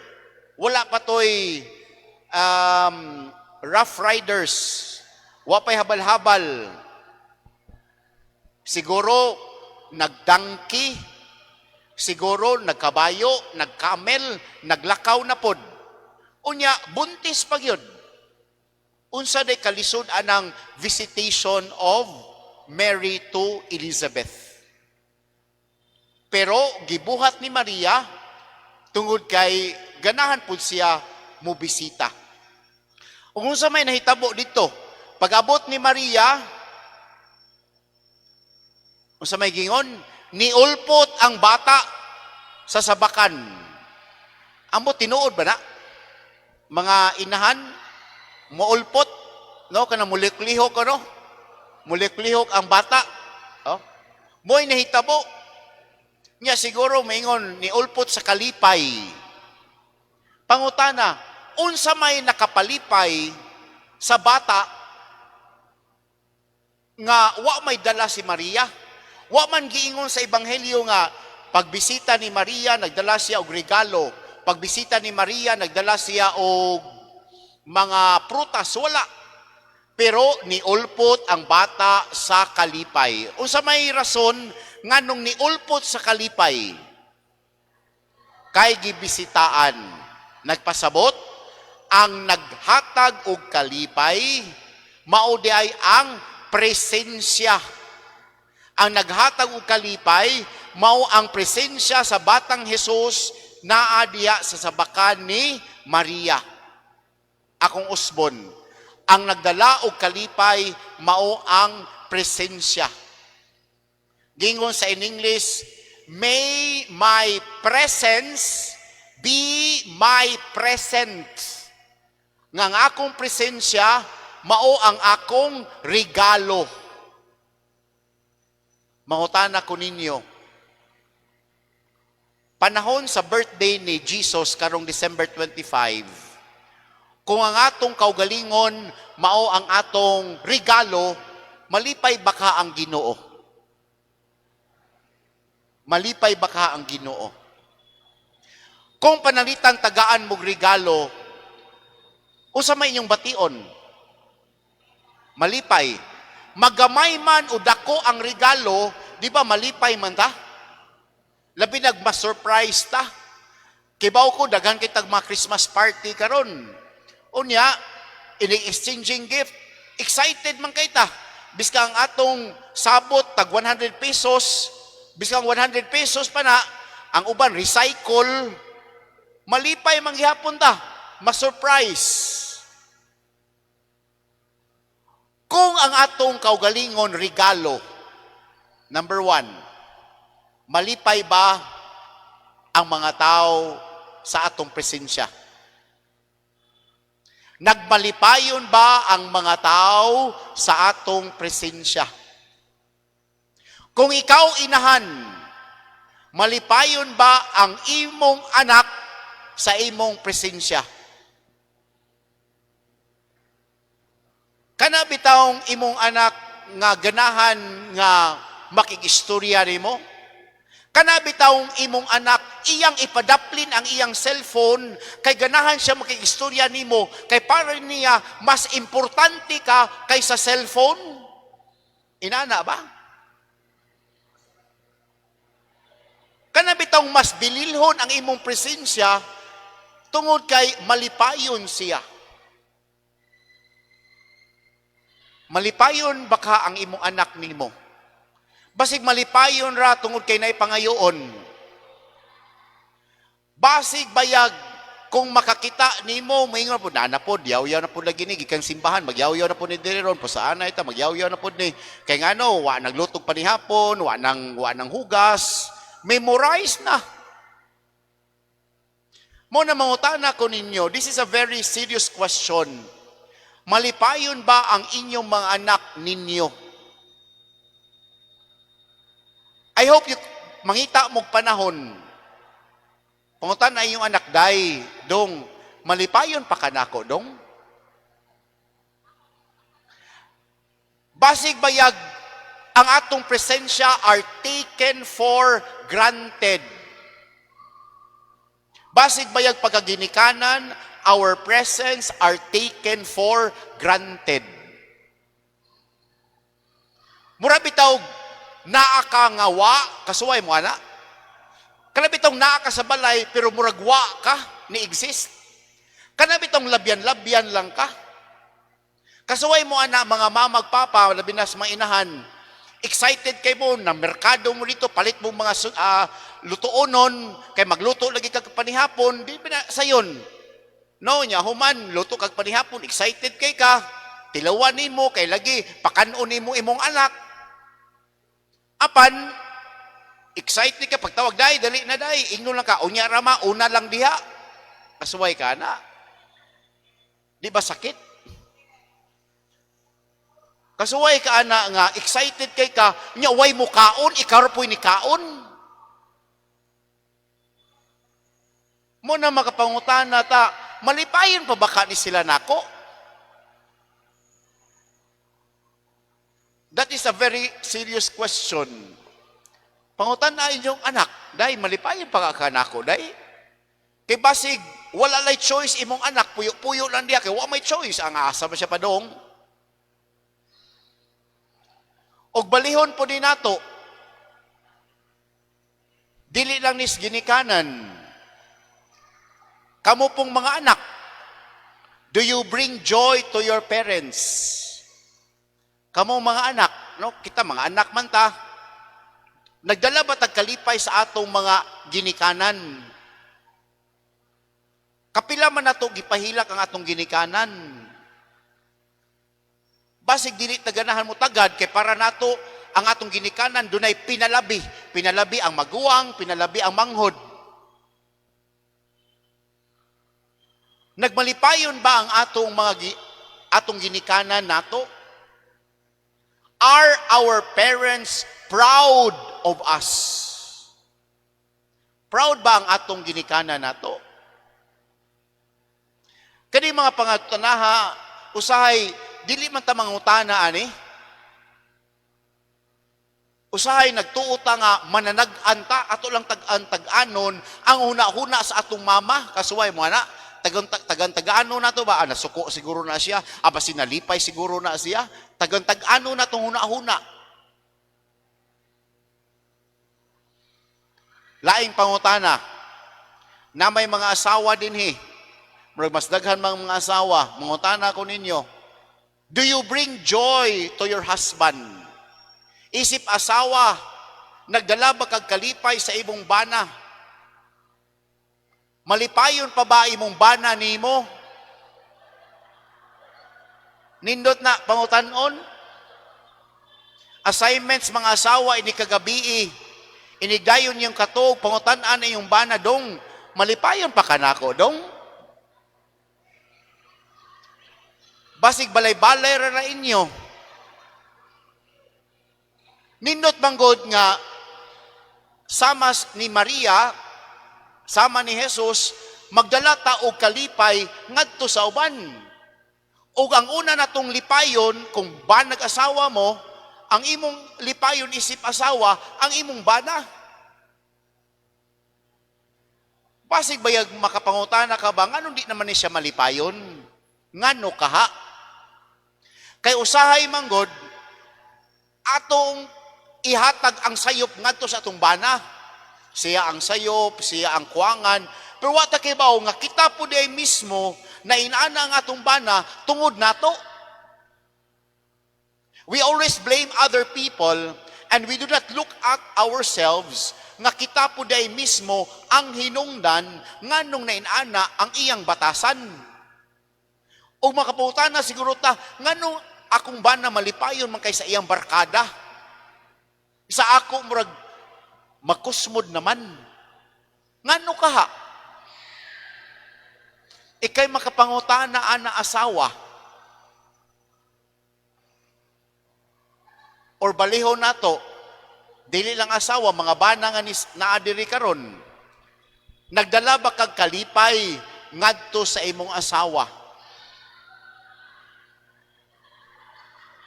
Wala pa to'y rough riders. Wala pa'y habal-habal. Siguro, nagdangki. Siguro, nagkabayo, nagkamel, naglakaw na pod. Unya, buntis pag yun. Unsa day kalisod anang visitation of Mary to Elizabeth. Pero, gibuhat ni Maria, tungod kay ganahan po siya mubisita. Kung sa may nahitabo dito, pag-abot ni Maria, kung sa may gingon, niulpot ang bata sa sabakan. Amo tinuod ba na? Mga inahan, Muulpot, no? Kana muliklihok, ano? Muliklihok ang bata. Oh? Mo'y nahitabo. Nya siguro maingon ni ulpot sa kalipay. Pangutana, unsa may nakapalipay sa bata nga wa may dala si Maria? Wa man giingon sa ebanghelyo nga pagbisita ni Maria nagdala siya og regalo. Pagbisita ni Maria nagdala siya og mga prutas, wala. Pero niulpot ang bata sa kalipay. Unsa may rason nganong niulpot sa kalipay? Kay gibisitaan. Nagpasabot ang naghatag og kalipay mao di ay ang presensya. Ang naghatag og kalipay mao ang presensya sa batang Hesus naa diha sa sabakan ni Maria. Akong usbon, ang nagdala og kalipay mao ang presensya. Gingon sa in English, may my presence be my present. Nga ang akong presensya mao ang akong regalo. Mangutana ko ninyo, panahon sa birthday ni Jesus karong December 25, kung ang atong kaugalingon mao ang atong regalo, malipay baka ang Ginoo. Malipay baka ang Ginoo. Kung panalitan tagaan mog regalo, unsa may inyong bation? Malipay. Magamay man o dako ang regalo, di ba malipay man ta? Labi nagma-surprise ta. Kibaw ko, daghan kitag mga Christmas party karon. Unya, ini-exchanging gift. Excited man kay ta. Biska ang atong sabot, tag 100 pesos. Biska ang 100 pesos pa na, ang uban recycle. Malipay man gihapon ta. Ma-surprise. Kung ang atong kaugalingon regalo, number 1, malipay ba ang mga tao sa atong presensya? Nagmalipayon ba ang mga tao sa atong presensya? Kung ikaw inahan, malipayon ba ang imong anak sa imong presensya? Kana bitawng imong anak nga ganahan nga makigistorya nimo? Kana bitawng imong anak iyang ipadaplin ang iyang cellphone kay ganahan siya makigistorya nimo kay para niya mas importante ka kaysa cellphone? Inana ba? Kana bitawng mas bililhon ang imong presensya tungod kay malipayon siya. Malipayon baka ang imong anak nimo. Basig malipayon ra tungod kay naay pangayoon. Basig bayag kung makakita nimo moingon pud na pod yaw-yaw na pud lagi ni gikan simbahan magyaw-yaw na pud ni diri ron pasaana ita magyaw-yaw na pud ni kay ngano wa naglutog pa ni hapon wa nang hugas memorize na. Mo na mangutana ko ninyo, this is a very serious question. Malipayon ba ang inyong mga anak ninyo? I hope you mangita mong panahon. Pangutan na inyong anak, day, dong, malipayon pa ka nako, dong? Basig bayag, ang atong presensya are taken for granted. Basig bayag pagkaginikanan, our presence are taken for granted. Mura bitaw naa ka nga wa, kasuway mo ana. Kana bitaw naa ka sa balay pero murag wa ka ni exist. Kana bitaw labyan-labyan lang ka. Kasuway mo ana mga mama papa, labi na sa mga inahan. Excited kay mo na merkado mo dito, palit mo mga lutuonon, kay magluto lagi ka panihapon, di ba na sayon? No, nya human, luto kag panihapon, excited kay ka, tilawan nimo kay lagi, pakanon nimo imong anak. Apan, excited ka, pagtawag, dali na day, ingno lang ka, unya rama, una lang diha. Kasuway ka na. Di ba sakit? Kasuway ka ana nga excited kay ka, nya way mo kaon, ikaw po'y ni kaon. Mo na makapangutana ta, malipayon pa baka ni sila nako? That is a very serious question. Pangutan na inyong anak, day, malipayon pa ka nako, day. Kay basig, wala lay choice imong anak, puyo-puyo lang diya, kay wala may choice, ang asa ba siya padong? Og balihon po din nato, dili lang nis ginikanan, kamo pong mga anak, do you bring joy to your parents? Kamo mga anak, no? Kita mga anak man ta, nagdala ba tagkalipay sa atong mga ginikanan? Kapila man nato gipahilak ang atong ginikanan. Basig dili taganahan mo tagad kay para nato ang atong ginikanan dunay pinalabi. Pinalabi ang maguwang, pinalabi ang manghod. Nagmalipayon ba ang atong ginikanan nato? Are our parents proud of us? Proud ba ang atong ginikanan nato? Kani mga pangatanaha, usahay, dili man ta mangutana ani. Usahay nagtuota nga mananag-an ta, ato lang tag-anon, ang huna-huna sa atong mama, kasuway mo na, tagan-tagano na to ba? Nasuko siguro na siya, aba sinalipay siguro na siya, tagan-tagano na tong huna-huna. Laing pangutana, na may mga asawa din mas daghan mga asawa, mangutana ko ninyo, do you bring joy to your husband? Isip asawa, nagdala ba kag kalipay sa imong bana? Malipayon pa ba imong bana nimo? Nindot na pangutanon? Assignments mga asawa ini kagabi, inigayon yung katog, pangutan-an na yung bana dong, malipayon pa kanako dong? Basig balay-balay ra na inyo. Nindot manggod nga sama ni Maria, sama ni Jesus, magdala ta og kalipay ngadto sa uban. Ug ang una natong lipayon kung banag asawa mo, ang imong lipayon isip asawa, ang imong bana. Basig bayag makapangutana ka ba ngano di naman ni siya malipayon? Ngano kaha? Kay usahay manggod, atong ihatag ang sayop ngadto sa atong bana. Siya ang sayop, siya ang kuwangan. Pero wata kay bao nga kita po di mismo na inaana ang atong bana tungod nato. We always blame other people and we do not look at ourselves nga kita po di mismo ang hinungdan nganong na inaana ang iyang batasan. O makaputan na siguro ta, nganong akong bana malipayon man kay sa iyang barkada. Sa ako murag makusmod naman. Ngano kaha? Ikay makapangutana ana asawa. Or baliho nato, dili lang asawa, mga bana nga naadiri karon. Nagdala ba kag kalipay ngadto sa imong asawa?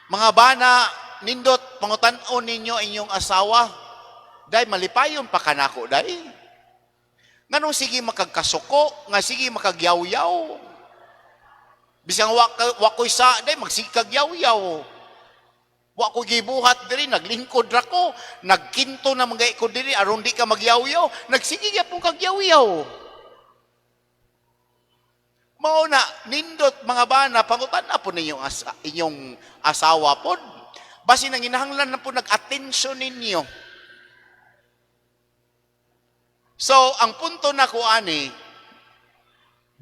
Mga bana, nindot, pangutan-on ninyo inyong asawa, dahil malipayon pa kanako, dahil. Nganong sige makagkasuko, nga sige makagyaw-yaw. Bisang wakoy sa, dahil magsikag yaw-yaw. Wakoy gibuhat diri, naglingkod ra ko, nagkinto na mga ko diri, aron di ka magyaw-yaw, nagsige pong kagyaw-yaw. Mauna, nindot mga bana, pangutan na po ninyong inyong asawa po. Basi nang inahanglan na po nag-atensyon ninyo. So, ang punto na ko ani,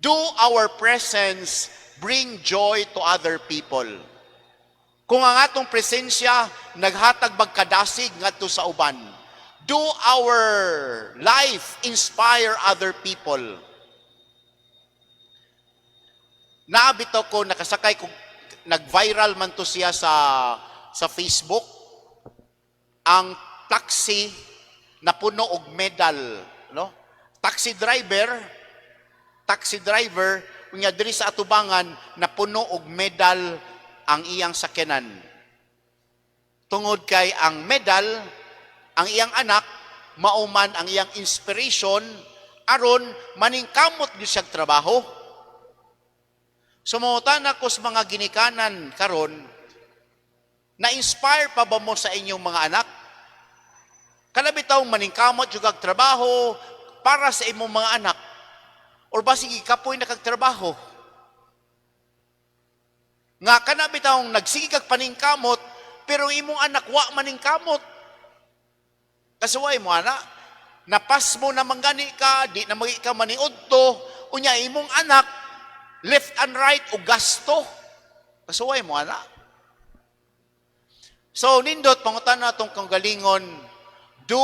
do our presence bring joy to other people? Kung ang atong presensya naghatag magkadasig ngadto sa uban, do our life inspire other people? Naabito ko, nakasakay ko, nag-viral man to siya sa sa Facebook ang taxi na puno og medal, no? Taxi driver unya diri sa atubangan na puno og medal ang iyang sakyanan. Tungod kay ang medal, ang iyang anak mauman ang iyang inspiration aron maningkamot gyud siyang trabaho. Sumutan ako sa mga ginikanan karon, na-inspire pa ba mo sa inyong mga anak? Kalabitaw maningkamot jud kag trabaho para sa imong mga anak. Or ba sige kapoy na kag trabaho? Nga kanabitaw nagsige kag paningkamot pero imong anak wa maningkamot. Kasuway mo ana, napas mo na manggani ka, di na magi ka maniudto, unya imong anak left and right o gasto. Kasuway mo ana. So nindot pangutan natong kanggalingon, do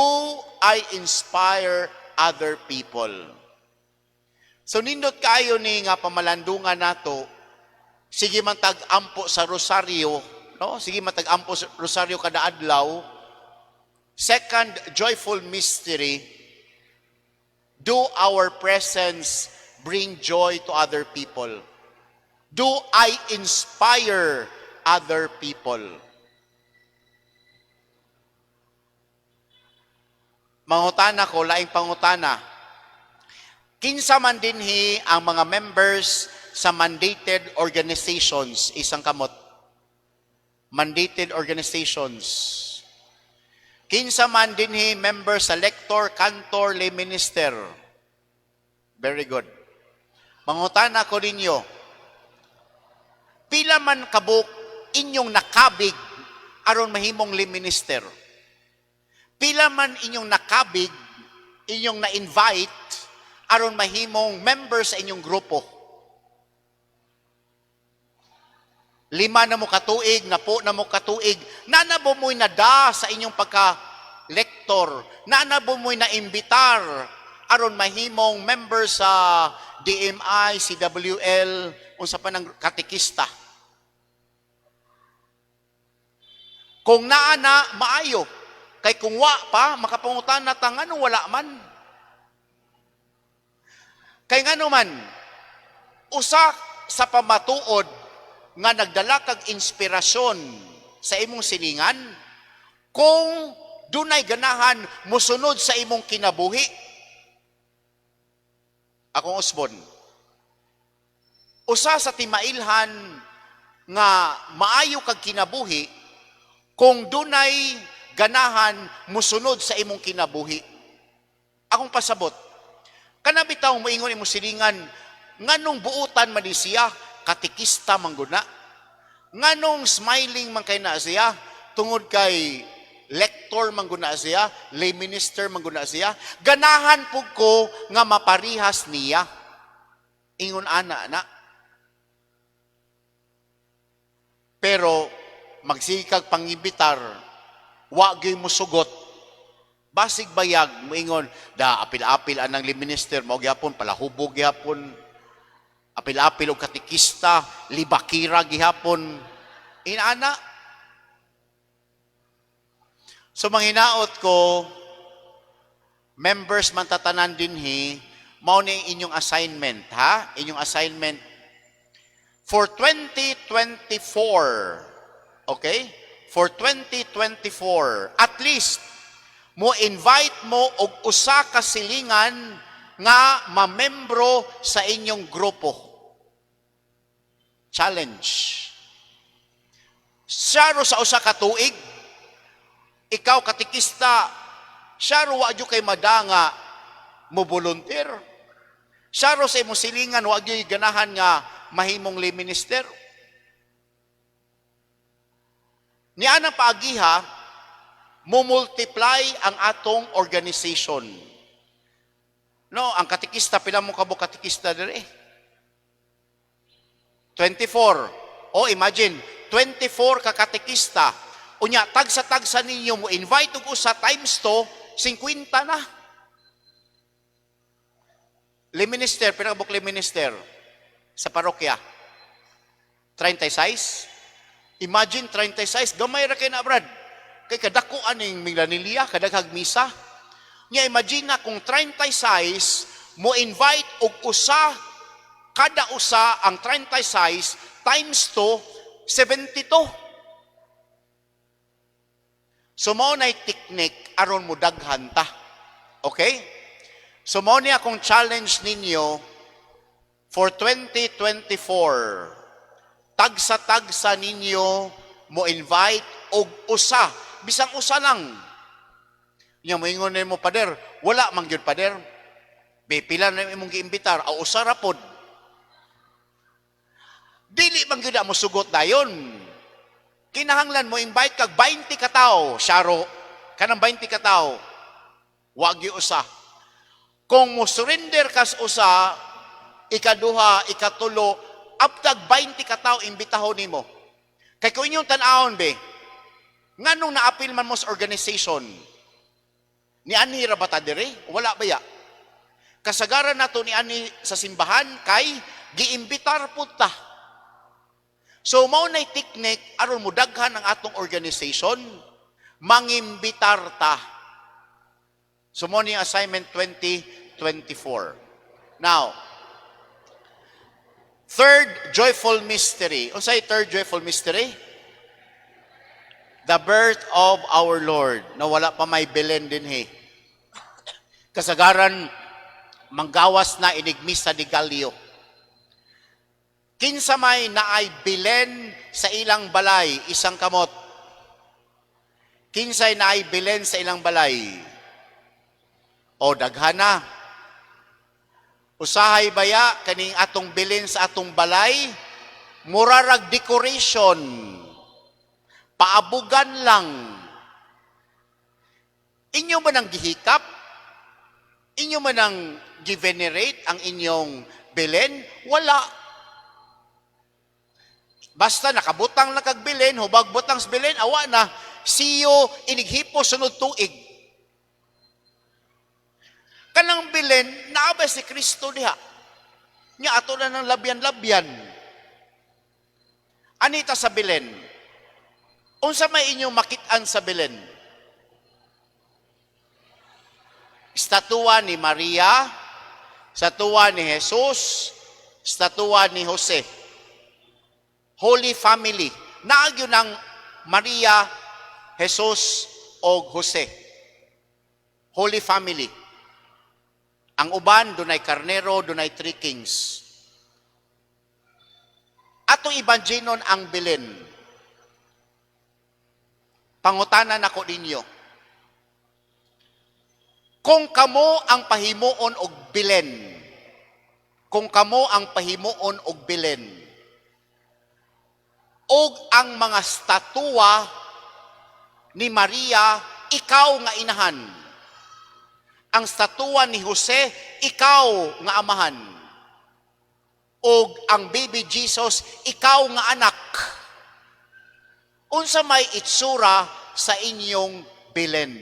I inspire other people? So nindot kaayo ni nga pamalandungan nato, sige man tag-ampo sa rosaryo, no? Sige man tag-ampo sa rosaryo kada adlaw. Second joyful mystery, do our presence bring joy to other people? Do I inspire other people? Mangutana ko, laing pangutana. Kinsa man dinhi ang mga members sa mandated organizations, isang kamot. Mandated organizations. Kinsa man dinhi members sa lector, cantor, lay minister. Very good. Mangutana ko ninyo, pila man kabuk inyong nakabig aron mahimong lay minister? Pila man inyong nakabig, inyong na-invite aron mahimong members sa inyong grupo? 5 na mo katuig, 10 na mo katuig, nanabo mo'y nada sa inyong pagka-lektor, nanabo mo'y na-imbitar aron mahimong members sa DMI, CWL, unsa pa ng katekista. Kung naana, maayo. Kay kung wa pa, makapangutan na tangan wala man. Kay ngano man, usa sa pamatuod nga nagdala kag inspirasyon sa imong silingan, kung dunay ganahan musunod sa imong kinabuhi. Akong usbon, usa sa timailhan nga maayo kag kinabuhi, kung dunay ganahan musunod sa imong kinabuhi. Akong pasabot, kanabitaw moingon imong silingan, nganong buutan man ni siya, katikista man gud na. Nganong smiling man kay na siya, tungod kay lector man gud na siya, lay minister man gud na siya, ganahan pug ko nga maparihas niya. Ingon ana na. Pero magsikag pangibitar, wa gyud mo sugot. Basig bayag moingon, da apil-apil anang lay minister mao gyapon palahubog gyapon. Apil-apil og katikista, libakira gihapon. Inana. So manghinaot ko, members man tatanan dinhi, mao ni inyong assignment, ha? Inyong assignment for 2024. Okay? For 2024, at least mo invite mo og usa ka silingan nga mamembro sa inyong grupo. Challenge. Siyaro sa usa ka tuig, ikaw katikista, siyaro wa jud kay madanga mo volunteer. Siyaro sa imong silingan wa jud ganahan nga mahimong lay minister. Ni anang paagiha, mo-multiply ang atong organization. No, ang katikista, pila mo kabuk katikista dire? 24. O imagine, 24 ka katikista. Unya, tagsa-tagsa ninyo mo invite og usa times to, 50 na. Lay minister, pila kabuk lay minister sa parokya? 36? Imagine 36, gamay ra kay na Brad. Kay kadako aning milanilya, kadaghag misa. Nya imagine na kung 36 mo invite og usa, kada usa ang 36 times 2, 72. So mao nay technique aron mo daghan ta. Okay? So mao ni akong challenge ninyo for 2024. Tagsa-tagsa ninyo mo invite og usa, bisang usa lang. Nya moingon nimo pader, wala man gyud pader. Pila na imong giimbitar, usa ra pod. Dili man gyud mo sugot dayon. Kinahanglan mo invite kag 20 ka tawo, syaro. Kanang 20 ka tawo. Wa gyud usa. Kung mo surrender kas usa, ikaduha, ikatulo, aptag 20 ka tawo imbitahon nimo. Kay kung inyong tan-awon be, nganong naapil man mo sa organization? Ni ani ra bata dire? Wala ba ya? Kasagaran nato ni ani sa simbahan kay giimbitar pud ta. So mao nay technique aron mo daghan ang atong organization, mangimbitar ta. So mao ni assignment 2024. Now, third joyful mystery. Unsay third joyful mystery? The birth of our Lord. Na wala pa may Belen dinhi. Kasagaran manggawas na inigmisa di Galileo. Kinsa may naay Belen sa ilang balay, isang kamot. Kinsay naay Belen sa ilang balay. O daghana. Usahay baya kaning atong Belen sa atong balay, murarag decoration. Paabugan lang. Inyo man ang gihikap? Inyo man ang givenerate ang inyong Belen? Wala. Basta nakabutang lang kag Belen, hubag butang sa Belen, awa na, siyo inighipo sunod tuig. Kanang Belen, naabay si Kristo diha. Nya ato na ng labyan-labyan. Anita sa Belen? Unsa may inyong makitaan sa Belen? Statua ni Maria, statua ni Jesus, statua ni Jose. Holy Family. Naagyo ng Maria, Jesus, o Jose. Holy Family. Ang uban, dunay karnero, dunay three kings. Atong ibanjinon ang Belen. Pangutanan ako ninyo. Kung kamo ang pahimuon og Belen, kung kamo ang pahimuon og Belen, og ang mga statua ni Maria, ikaw nga inahan. Ang statua ni Jose, ikaw nga amahan. Og ang baby Jesus, ikaw nga anak. Unsa may itsura sa inyong Belen?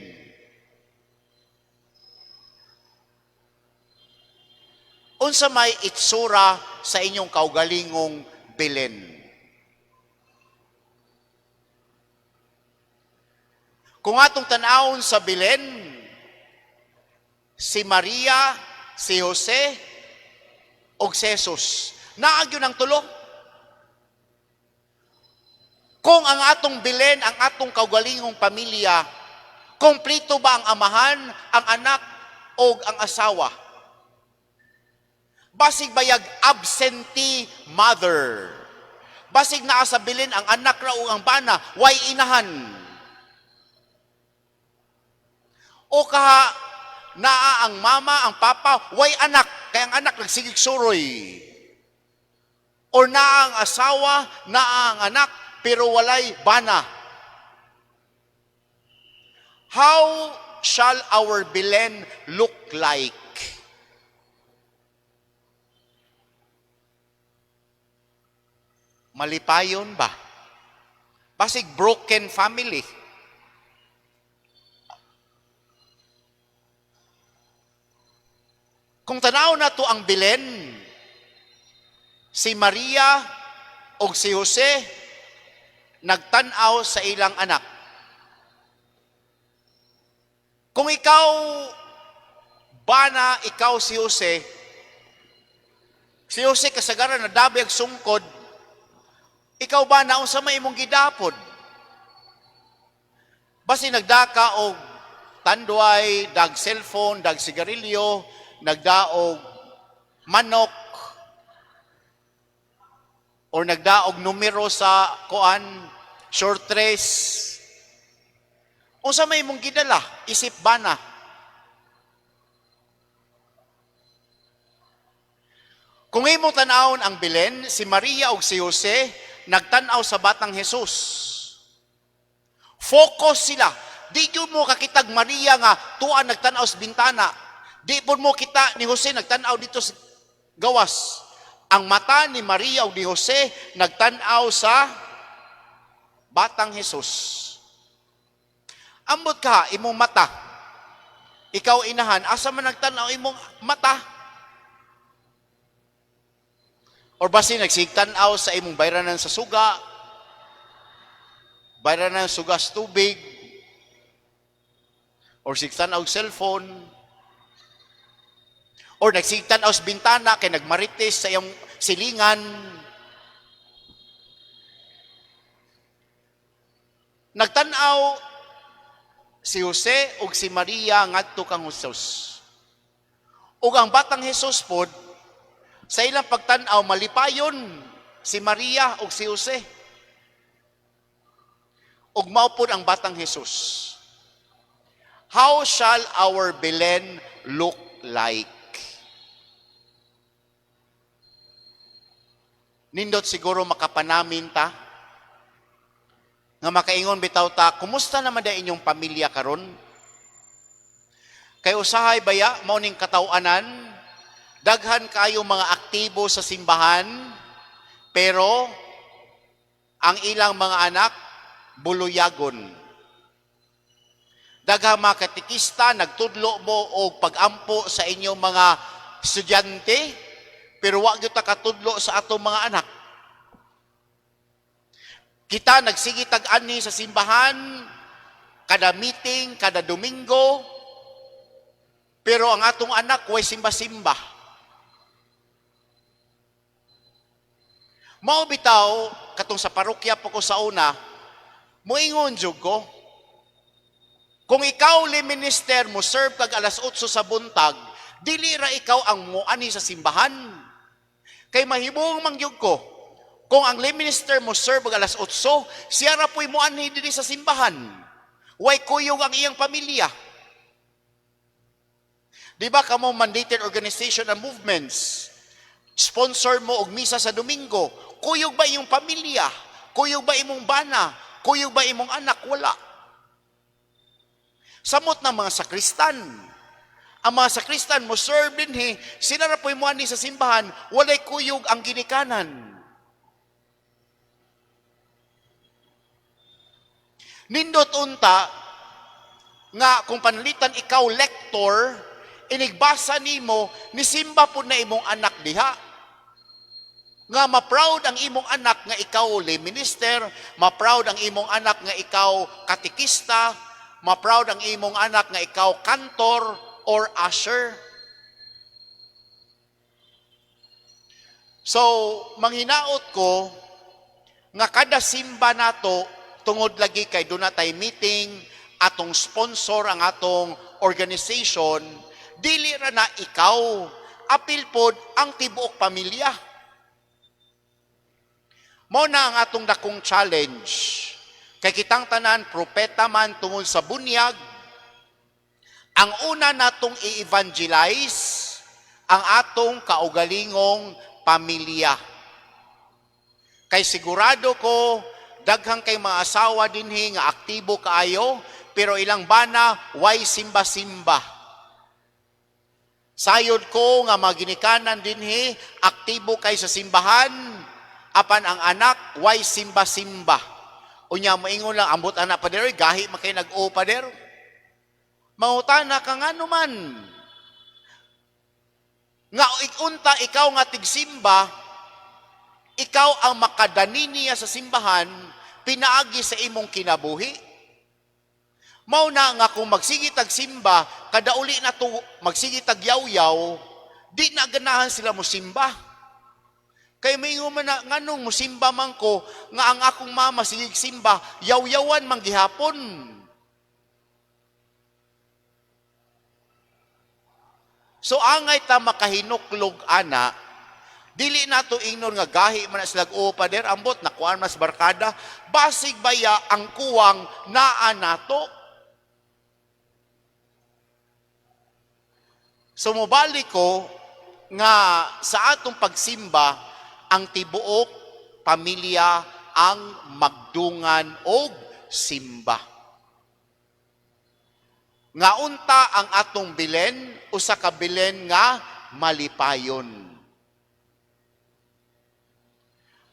Unsa may itsura sa inyong kaugalingong Belen? Kung atong tanawon sa Belen, si Maria, si Jose, o si Jesus, naagyo ng tulo. Kung ang atong Belen, ang atong kaugalingong pamilya, kompleto ba ang amahan, ang anak, o ang asawa? Basig bayag absentee mother. Basig naa sa Belen, ang anak ra o ang bana, way inahan. O kaha, naa ang mama, ang papa, way anak, kaya ang anak nagsigig suroy. O naa ang asawa, naa ang anak, pero walay bana. How shall our Belen look like? Malipayon ba? Basig broken family. Kung tanaw na to ang Belen, si Maria o si Jose, nagtan-aw sa ilang anak. Kung ikaw bana, ikaw si Jose kasagaran na dabi ag sungkod, ikaw ba na unsa may imong gidapod? Basi nagdaka og tanduay, dag cellphone, dag sigarilyo, nagdaog manok, or nagdaog numero sa short race. Unsa may imong gidala, isip bana. Kung imong tan-awon ang Belen, si Maria ug si Jose nagtan-aw sa batang Jesus. Focus sila. Di yun mo kakitag Maria nga tuan nagtan-aw sa bintana. Di po mo kita ni Jose nagtan-aw dito sa gawas. Ang mata ni Maria ug ni Jose nagtan-aw sa batang Jesus. Ambot ka, imong mata. Ikaw inahan, asa man nagtan-aw imong mata? Or basi nagsigtan-aw sa imong bayranan sa suga, bayranan suga sa tubig, or sigtan-aw cellphone, or nagsigtan-aw sa bintana kay nagmarites sa iyong silingan. Nagtan-aw si Jose ug si Maria ngadto kang Jesus. Ug ang batang Jesus pod sa ilang pagtan-aw malipayon si Maria ug si Jose. Ug mao pod ang batang Jesus. How shall our Belen look like? Nindot siguro makapanamin ta nga makaingon bitaw ta, kumusta naman da inyong pamilya karon? Kay usahay baya mao ning kataw-anan, daghan kayo mga aktibo sa simbahan, pero ang ilang mga anak buluyagon. Daghang mga katikista nagtudlo mo og pag-ampo sa inyong mga estudyante, pero wa gyud ta katudlo sa atong mga anak. Kita nagsigi tag-ani sa simbahan, kada meeting, kada Domingo, pero ang atong anak way simba-simba. Mao bitaw katong sa parokya po ko sa una, moingon jud ko. Kung ikaw li minister mo serve kag alas 8 sa buntag, dili ra ikaw ang muani sa simbahan. Kay mahibong mangyud ko, kung ang lay minister mo serve kag alas 8, siya ra po'y muani diri sa simbahan. Way kuyog ang iyang pamilya. Di ba kamo mandated organization and movements? Sponsor mo og misa sa Domingo. Kuyog ba iyong pamilya? Kuyog ba imong bana? Kuyog ba imong anak? Wala. Samot ng mga sakristan. Ang mga sakristan mo serve din sila ra po'y muani sa simbahan, walay kuyog ang ginikanan. Nindot unta nga kung panalitan ikaw lektor, inigbasa nimo ni simba pud na imong anak diha. Nga ma-proud ang imong anak nga ikaw lay minister, ma-proud ang imong anak nga ikaw katikista, ma-proud ang imong anak nga ikaw kantor or usher. So, manghinaot ko nga kada simba nato tungod lagi kay doon natay meeting, atong sponsor ang atong organization, dili ra na ikaw, apil pod ang tibuok pamilya. Mao na ang atong dakong challenge. Kay kitang tanan, propeta man tungod sa bunyag, ang una natong i-evangelize ang atong kaugalingong pamilya. Kay sigurado ko, daghang kay mga asawa dinhi nga aktibo kaayo, pero ilang bana, way simba-simba. Sayod ko nga mga ginikanan dinhi, aktibo kay sa simbahan, apan ang anak, way simba-simba. Unya moingon lang, ambot anak pader, gahi makay nag-o pader. Mangutana ka nga naman. Nga ikunta, ikaw nga tigsimba, ikaw ang makadani niya sa simbahan, pinaagi sa imong kinabuhi. Mao na nga kung magsigitag simba, kada uli na to magsigitag yaw-yaw, di na ganahan sila mo simba. Kaya may man na nganong musimba man ko nga ang akong mama sige simba, yaw-yawan man gihapon. So angay ta makahinuklog ana, dili nato ingnon nga gahi man sila pader ambot nakuan mas barkada, basig baya ang kuwang naa nato. So mobalik ko nga sa atong pagsimba, ang tibuok pamilya ang magdungan og simba. Nga unta ang atong bilen, usa ka bilen nga malipayon.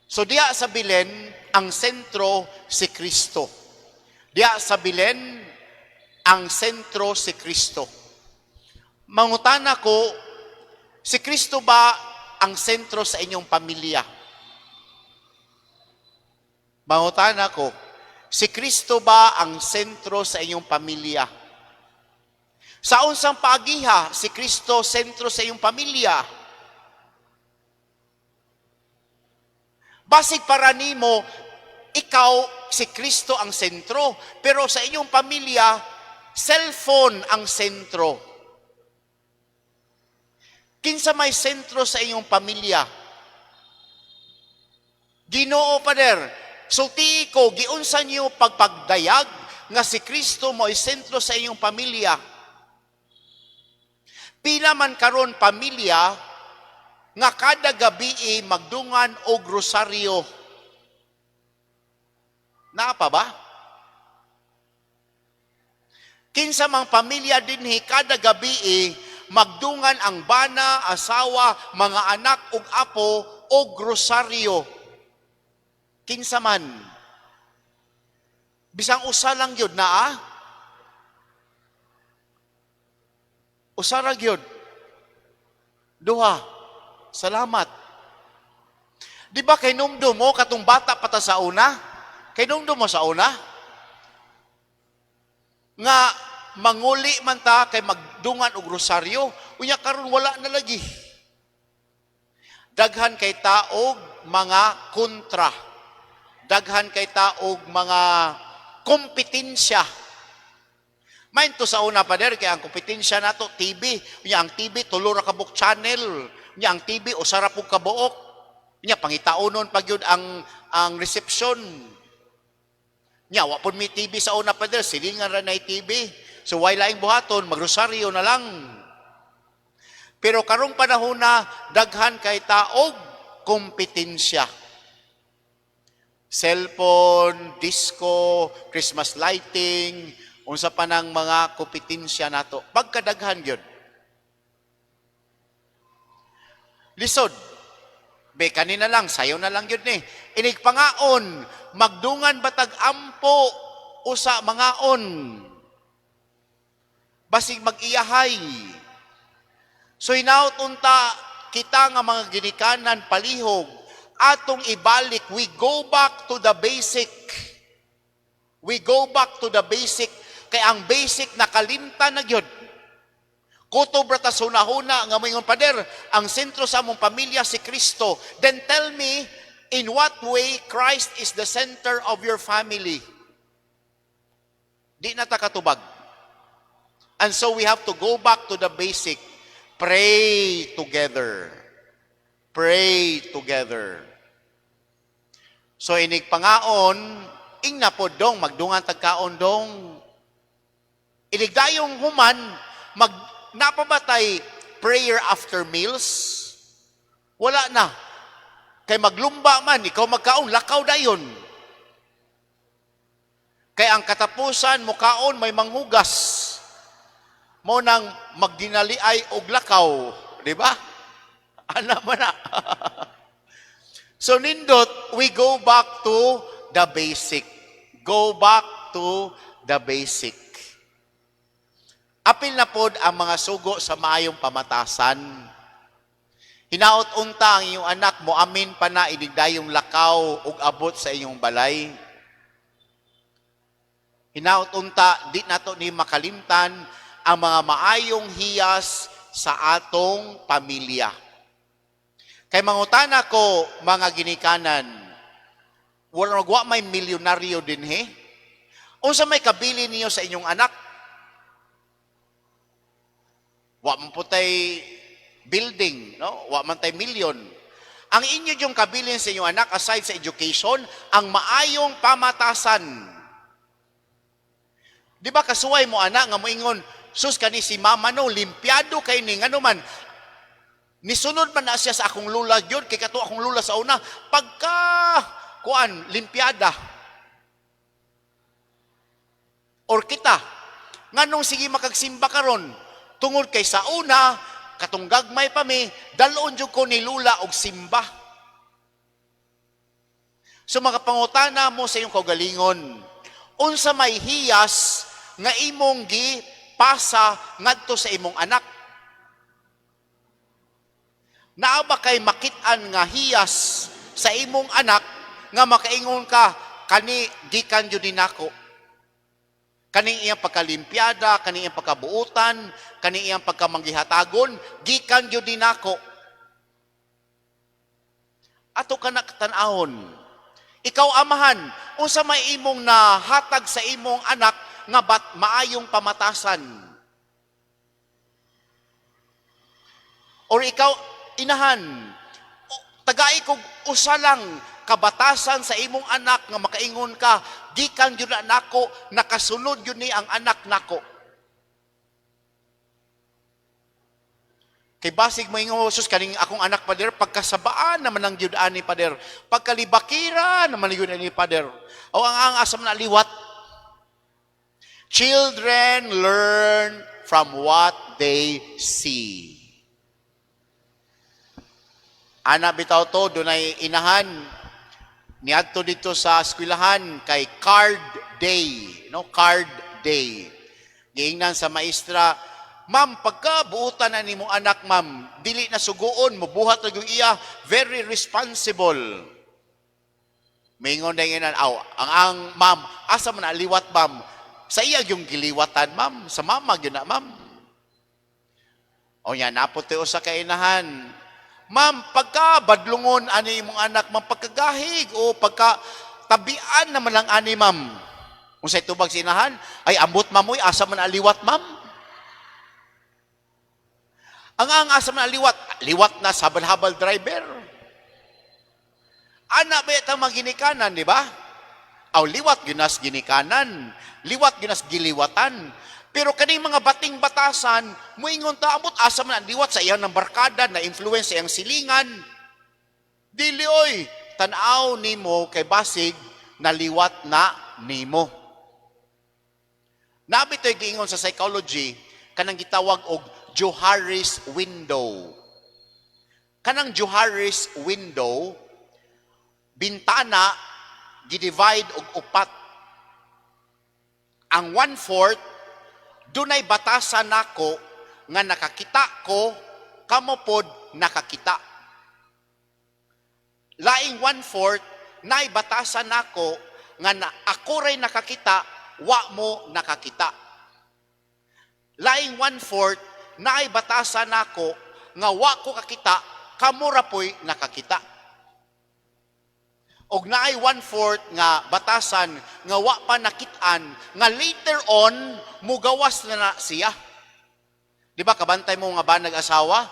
So diya sa bilen, ang sentro si Kristo. Diya sa bilen, ang sentro si Kristo. Mangutana ko, si Kristo ba ang sentro sa inyong pamilya? Mangutana ko, si Kristo ba ang sentro sa inyong pamilya? Sa unsang paagiha, si Kristo sentro sa iyong pamilya. Basig para nimo, ikaw si Kristo ang sentro, pero sa inyong pamilya, cellphone ang sentro. Kinsa may sentro sa inyong pamilya? Ginoo pader, sulti ko, giunsa niyo pagpagdayag nga si Kristo mo ay sentro sa inyong pamilya. Pila man karon pamilya nga kada gabi magdungan og rosaryo. Naapa ba? Kinsa mang pamilya dinhi kada gabi magdungan ang bana, asawa, mga anak ug apo og rosaryo. Kinsa man. Bisang usa lang yun na usa ra gyud. Duha. Salamat. Di ba kay numdum mo katong bata pata sa una? Kay numdum mo sa una? Nga manguli man ta kay magdungan og rosaryo, unya karon wala na lagi. Daghan kay taog mga kontra. Daghan kay taog mga kompetensya. Main to sa una pa der kay ang kompetensya nato TV. Unya ang TV tulo ra ka book channel. Unya ang TV usa ra pug kabuok. Unya pangitaonon pag yun ang reception. Unya wa pud mi TV sa una pa der, silingan ra nay TV. So way laing buhaton, magrosaryo na lang. Pero karong panahon na daghan kay taog kompetensya. Cellphone, disco, Christmas lighting, unsa pa ng mga kompetensya nato. Pagkadaghan gyud. Lisod. Be kanina lang, sayo na lang gyud ni. Inig pangaon, magdungan batag ampo usa mangaon. Basig mag-iyahay. So hinaut unta kita nga mga ginikanan palihog atong ibalik, we go back to the basic. We go back to the basic. Kay ang basic nakalimtan na gyud. Kutob ra ta sunahuna nga moingon pader, ang sentro sa among pamilya si Kristo. Then tell me, in what way Christ is the center of your family? Di na ta katubag. And so we have to go back to the basic. Pray together. Pray together. So inig pangaon, ing na po dong, magdungan tagkaon dong. Inig dayong human, napabatay prayer after meals? Wala na. Kay maglumba man, ikaw magkaon, lakaw dayon. Kay ang katapusan, mukaon, may manghugas. Mo nang magdinaliay og lakaw. Di ba? Ana man na. So nindot, we go back to the basic. Go back to the basic. Apil na pod ang mga sugo sa maayong pamatasan. Hinaot unta ang iyong anak mo, amin pa na idigdayong lakaw ug abot sa iyong balay. Hinaut unta, di nato ni makalimtan ang mga maayong hiyas sa atong pamilya. Kay mangutana ko, mga ginikanan, wa may milyonaryo din he? Unsa may kabili niyo sa inyong anak? Wa man po tay building, no? Wa man tay milyon. Ang inyo yung kabilin sa inyong anak, aside sa education, ang maayong pamatasan. Di ba kasuway mo anak nga moingon, sus kani si mama no, limpyado kay ni ano man. Nisunod man na siya sa akong lula yun, kay kato akong lula sa una, pagka, limpyada. Or kita, nganong sige makagsimba karon tungod kay sa una, katong gagmay pa mi, dalon jud ko ni lula og simba. So mga pangutana mo sa iyong kaugalingon, unsa may hiyas nga imong gi pasa ngadto sa imong anak? Naa ba kay makit-an nga hiyas sa imong anak nga makaingon ka kani gikan jud dinako? Kani iyang pagkalimpyada, kani iyang pagkabuutan, kani iyang pagkamanggihatagon, gikan jud dinako. Ato kana tan-awon. Ikaw amahan, unsa may imong nahatag sa imong anak nga maayong pamatasan? Or ikaw inahan, tagai kog usa lang kabatasan sa imong anak nga makaingon ka, gikan gyud nako, nakasunod gyud ni ang anak nako. Kay basig moingon, sus kaning akong anak pader, pagkasabaan naman ang gyud ani pader, pagkalibakira naman gyud ani pader. O ang asam na liwat. Children learn from what they see. Ana bitaw to, dunay inahan niadto dito sa eskwelahan kay card day, no? Card day. Giingnan sa maestra, ma'am, pagka buutan na nimo anak, ma'am, dili na suguon, mubuhat na iya, very responsible. Mingon na yun, ang ma'am, asa man na liwat, ma'am? Sa iya yung giliwatan, ma'am. Sa mama, yun na, ma'am. O yan, naputi o sa kainahan. Ma'am, pagka badlungon ani imong anak, ma'am, pagkagahig o pagka tabian naman lang ani, ma'am. Kung sa itubag sinahan, ay ambot mamoy, asa man aliwat, ma'am. Ang asa man aliwat, liwat na sabal-habal driver. Ana ba itang mga ginikanan, di ba? Aw liwat ginas ginikanan, liwat ginas giliwatan. Pero kaning mga bating batasan, muingon ta abot asa man ang liwat sa iyang barkada na influence sa iyang silingan. Dili oy, tan-aw nimo kay basig na liwat na nimo. Nabi to'y giingon sa psychology, kanang gitawag og Johari's window. Kanang Johari's window, bintana, gidivide og upat. Ang 1/4, dunay batasan nako nga nakakita ko, kamo pod nakakita. Laing 1/4, nay batasan nako nga ako ray nakakita, wa mo nakakita. Laing 1/4, nay batasan nako nga wa ko kakita, kamo ra poy nakakita. Og naay 1/4 nga batasan nga wa pa nakit-an nga later on mugawas na siya. Di ba kabantay mo nga ba nag-asawa?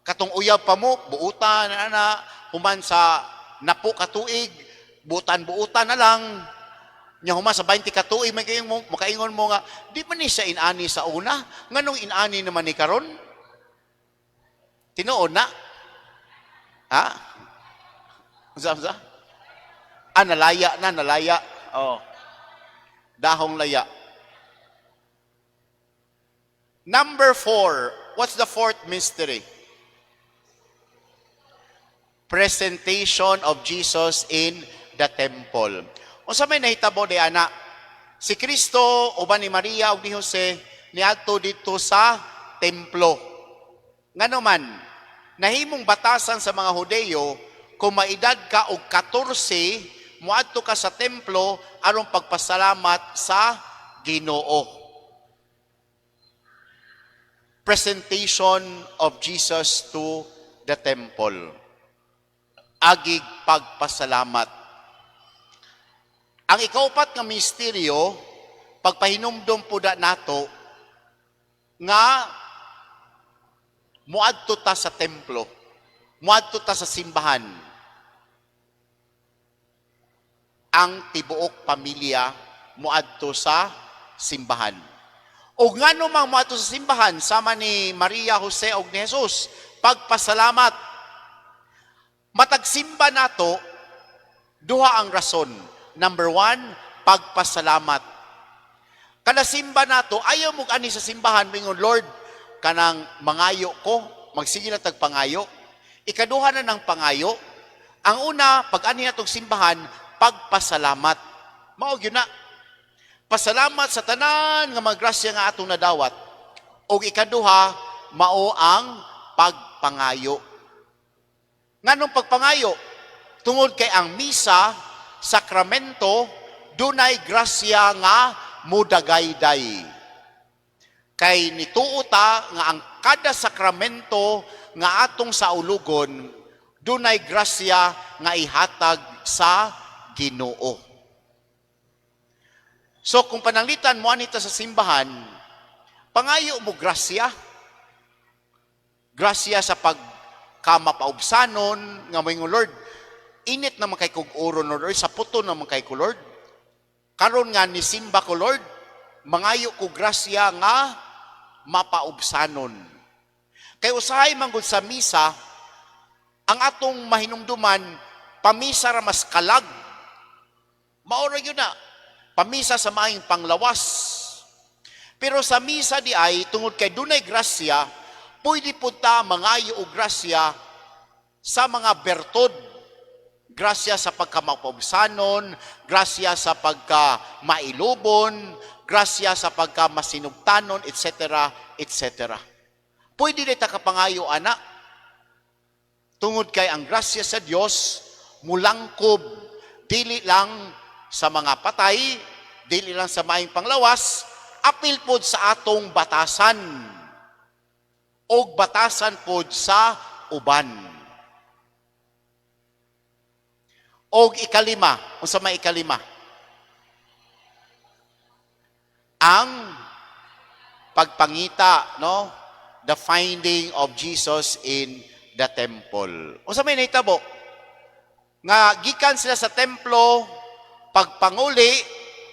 Katong uyab pa mo, buutan na human sa napo katuig, buutan na lang. Nya human sa 20 katuig makaingon mo nga, di man ni siya inani sa una, nganong inani naman ni karon? Tinuod na? Ha? Unsa? Nalaya. Oh. Dahong laya. Number 4. What's the fourth mystery? Presentation of Jesus in the temple. O sa may nahitabo di ana, si Kristo, uban ni Maria, o ni Jose, niadto dito sa templo. Ngano man, nahimong batasan sa mga Hudeyo, kung maedad ka og 14, muadto ka sa templo aron pagpasalamat sa Ginoo. Presentation of Jesus to the temple. Agig pagpasalamat. Ang ikaupat nga misteryo, pagpahinumdom po nato, nga muadto ta sa templo, muadto ta sa simbahan. Ang tibuok pamilya muadto sa simbahan. O ngano mang muadto sa simbahan, sama ni Maria, Jose, o ni Jesus, pagpasalamat. Matagsimba nato, duha ang rason. Number 1, pagpasalamat. Kada simba nato, ayaw mo ani sa simbahan, mingon, Lord, kanang mangayo ko, magsige na tagpangayo. Ikaduha na ng pangayo. Ang una, pag ani natong simbahan, pagpasalamat. Mao gyud na. Pasalamat sa tanan nga mga grasya nga atong nadawat. O ikaduha, mao ang pagpangayo. Nganong pagpangayo? Tungod kay ang misa, sakramento, dunay grasya nga mudagayday. Kay nituo ta nga ang kada sakramento nga atong saulugon, dunay grasya nga ihatag sa Ginoo. So kung pananglitan mo anita sa simbahan, pangayo mo grasya. Grasya sa pagkamapaubsanon, nga may Lord, init naman kay kong oron, Lord, sa puto naman kay ko, Lord. Karon nga ni simba ko, Lord, mangayo ko grasya nga mapaubsanon. Kay usahay manggod sa misa, ang atong mahinumduman, pamisa ra mas kalag. Maura yun na, pamisa sa maing panglawas. Pero sa misa di ay, tungod kay dunay grasya, pwede punta mangayo o grasya sa mga bertod. Grasya sa pagkamapaubsanon, grasya sa pagkamailubon, grasya sa pagkamasinugtanon, etc., etc. Pwede na kapangayo, anak. Tungod kay ang grasya sa Diyos, mulangkob, dili lang sa mga patay, dili lang sa maing panglawas, apil pod sa atong batasan, o batasan pod sa uban. O ikalima, unsa may ikalima? Ang pagpangita, no? The finding of Jesus in the temple. Unsa may nahitabo? Nga gikan sila sa templo, pagpanguli,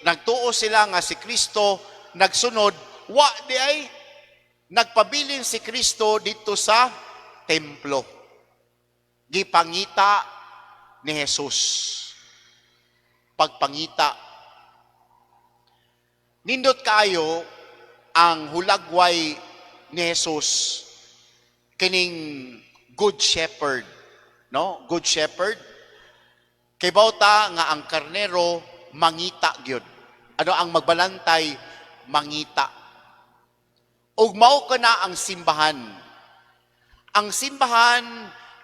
nagtuo sila nga si Kristo nagsunod, wa di ay nagpabilin si Kristo dito sa templo. Gipangita ni Jesus. Pagpangita. Nindot kaayo ang hulagway ni Jesus, kining good shepherd, no? Good shepherd. Kay bawta nga ang karnero mangita gyud. Ano ang magbalantay? Mangita. Ug mao kana ang simbahan. Ang simbahan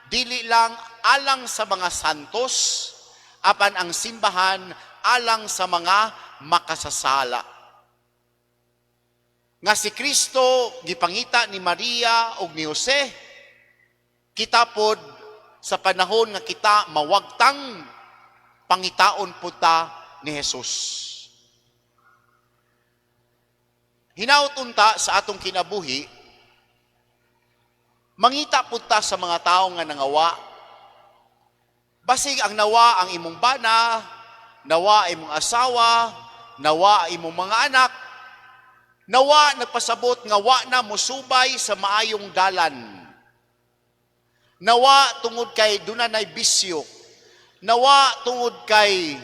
dili lang alang sa mga santos, apan ang simbahan alang sa mga makasasala. Nga si Kristo gipangita ni Maria ug ni Jose, kita pod sa panahon nga kita mawagtang pangitaon po ta ni Jesus. Hinaut unta sa atong kinabuhi, mangita po ta sa mga tao nga nangawa. Basig ang nawa ang imong bana, nawa imong asawa, nawa imong mga anak, nawa nagpasabot nga wa na musubay sa maayong dalan. Nawa tungod kay dunay bisyo. Nawa tungod kay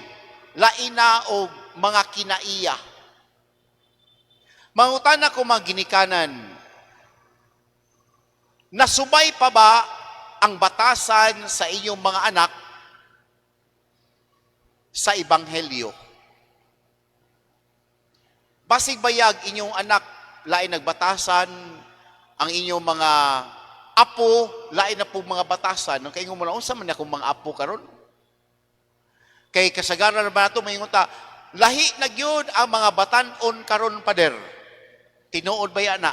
laina o mga kinaiya. Mangutana ko mga ginikanan, nasubay pa ba ang batasan sa inyong mga anak sa Ebanghelyo? Basig bayag inyong anak, lain nagbatasan, ang inyong mga apo, lain na po mga batasan. Kaya mo na, unsa man akong mga apo karon? Kay kasagaran ba nato mayingon ta, lahi na gyud ang mga batan-on karon pader. Tinuod ba yana?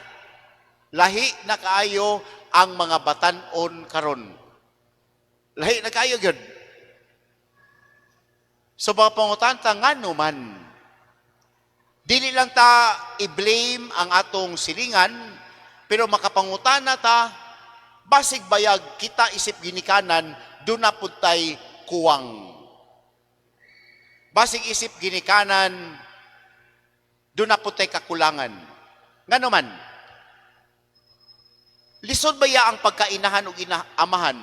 Lahi na kaayo ang mga batan-on karon. Lahi na kaayo gyud. So mga pangutanta ngano man, dili lang ta i-blame ang atong silingan, pero makapangutana ta, basig bayag kita isip ginikanan, doon na pud tay kuwang. Basig isip ginikanan, doon na pud tay kakulangan. Ngano man, lisod baya ang pagkainahan o amahan.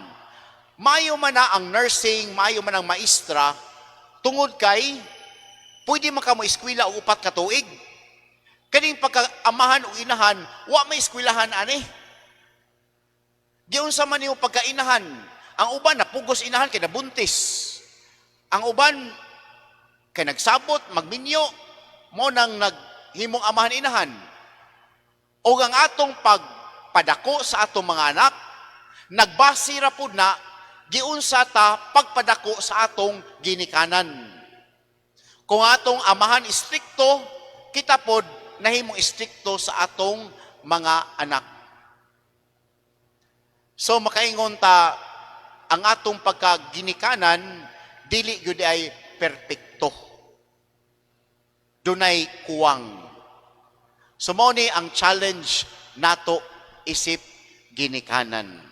Mayo man na ang nursing, mayo man ang maestra, tungod kay, pwede man ka mo eskwela o 4 ka tuig. Kaning pagkaamahan o inahan, wa may eskwilahan ani. Giun sa man yung pagkainahan, ang uban napugos inahan kay nabuntis. Ang uban kay nagsabot, magminyo, mo nang naghimong amahan inahan. O ang atong pagpadako sa atong mga anak, nagbasira po na, giunsa ta pagpadako sa atong ginikanan. Kung atong amahan istrikto, kita pod nahimong istrikto sa atong mga anak. So makaingon ta, ang atong pagkaginikanan, dili gyud ay perpekto. Dunay kuwang. So mao ni ang challenge nato isip ginikanan.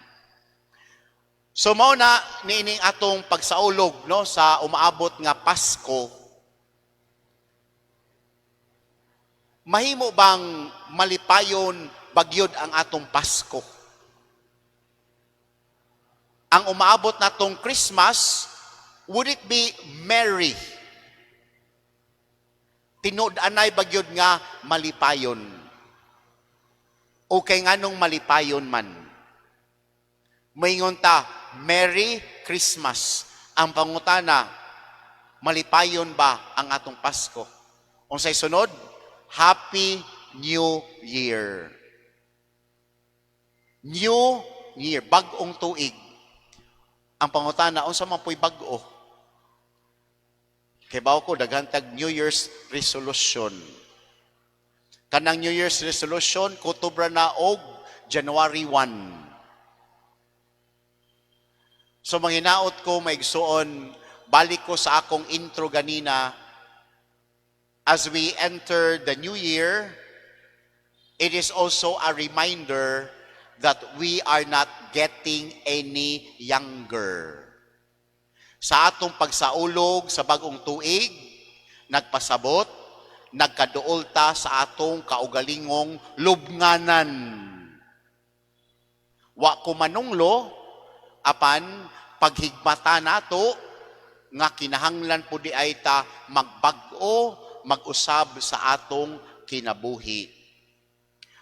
So mao na niining atong pagsaulog no sa umaabot nga Pasko. Mahimo bang malipayon bagyod ang atong Pasko? Ang umaabot natong Christmas, would it be merry? Tinud-anay bagyod nga malipayon. O kay nganong malipayon man. Moingon ta, Merry Christmas. Ang pangutana, malipayon ba ang atong Pasko? Unsay sunod? Happy New Year. New Year, bag-ong tuig. Ang pangutana, unsa man po'y bag-o? Kay bawo ko, daghantag New Year's resolution. Kanang New Year's resolution, kutubra na og January 1. So manginaot ko, maigsuon, balik ko sa akong intro ganina, as we enter the new year, it is also a reminder that we are not getting any younger. Sa atong pagsaulog sa bagong tuig, nagpasabot, nagkaduol ta sa atong kaugalingong lubnganan. Wa ko manunglo, apan paghigmata nato, nga kinahanglan po di ay ta magbag-o, mag-usab sa atong kinabuhi.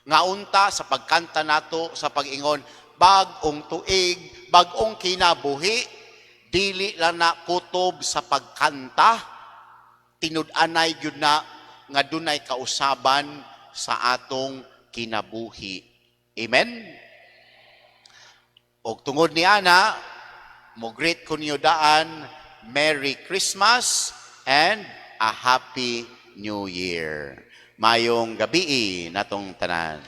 Nga unta sa pagkanta nato sa pag-ingon, bag-ong tuig, bag-ong kinabuhi, dili lang na kutob sa pagkanta, tinud-anay gyud na nga dunay kausaban sa atong kinabuhi. Amen? Og tungod ni ana, mo greet kunyo daan, Merry Christmas and a Happy New Year. Mayong gabi natong tanan.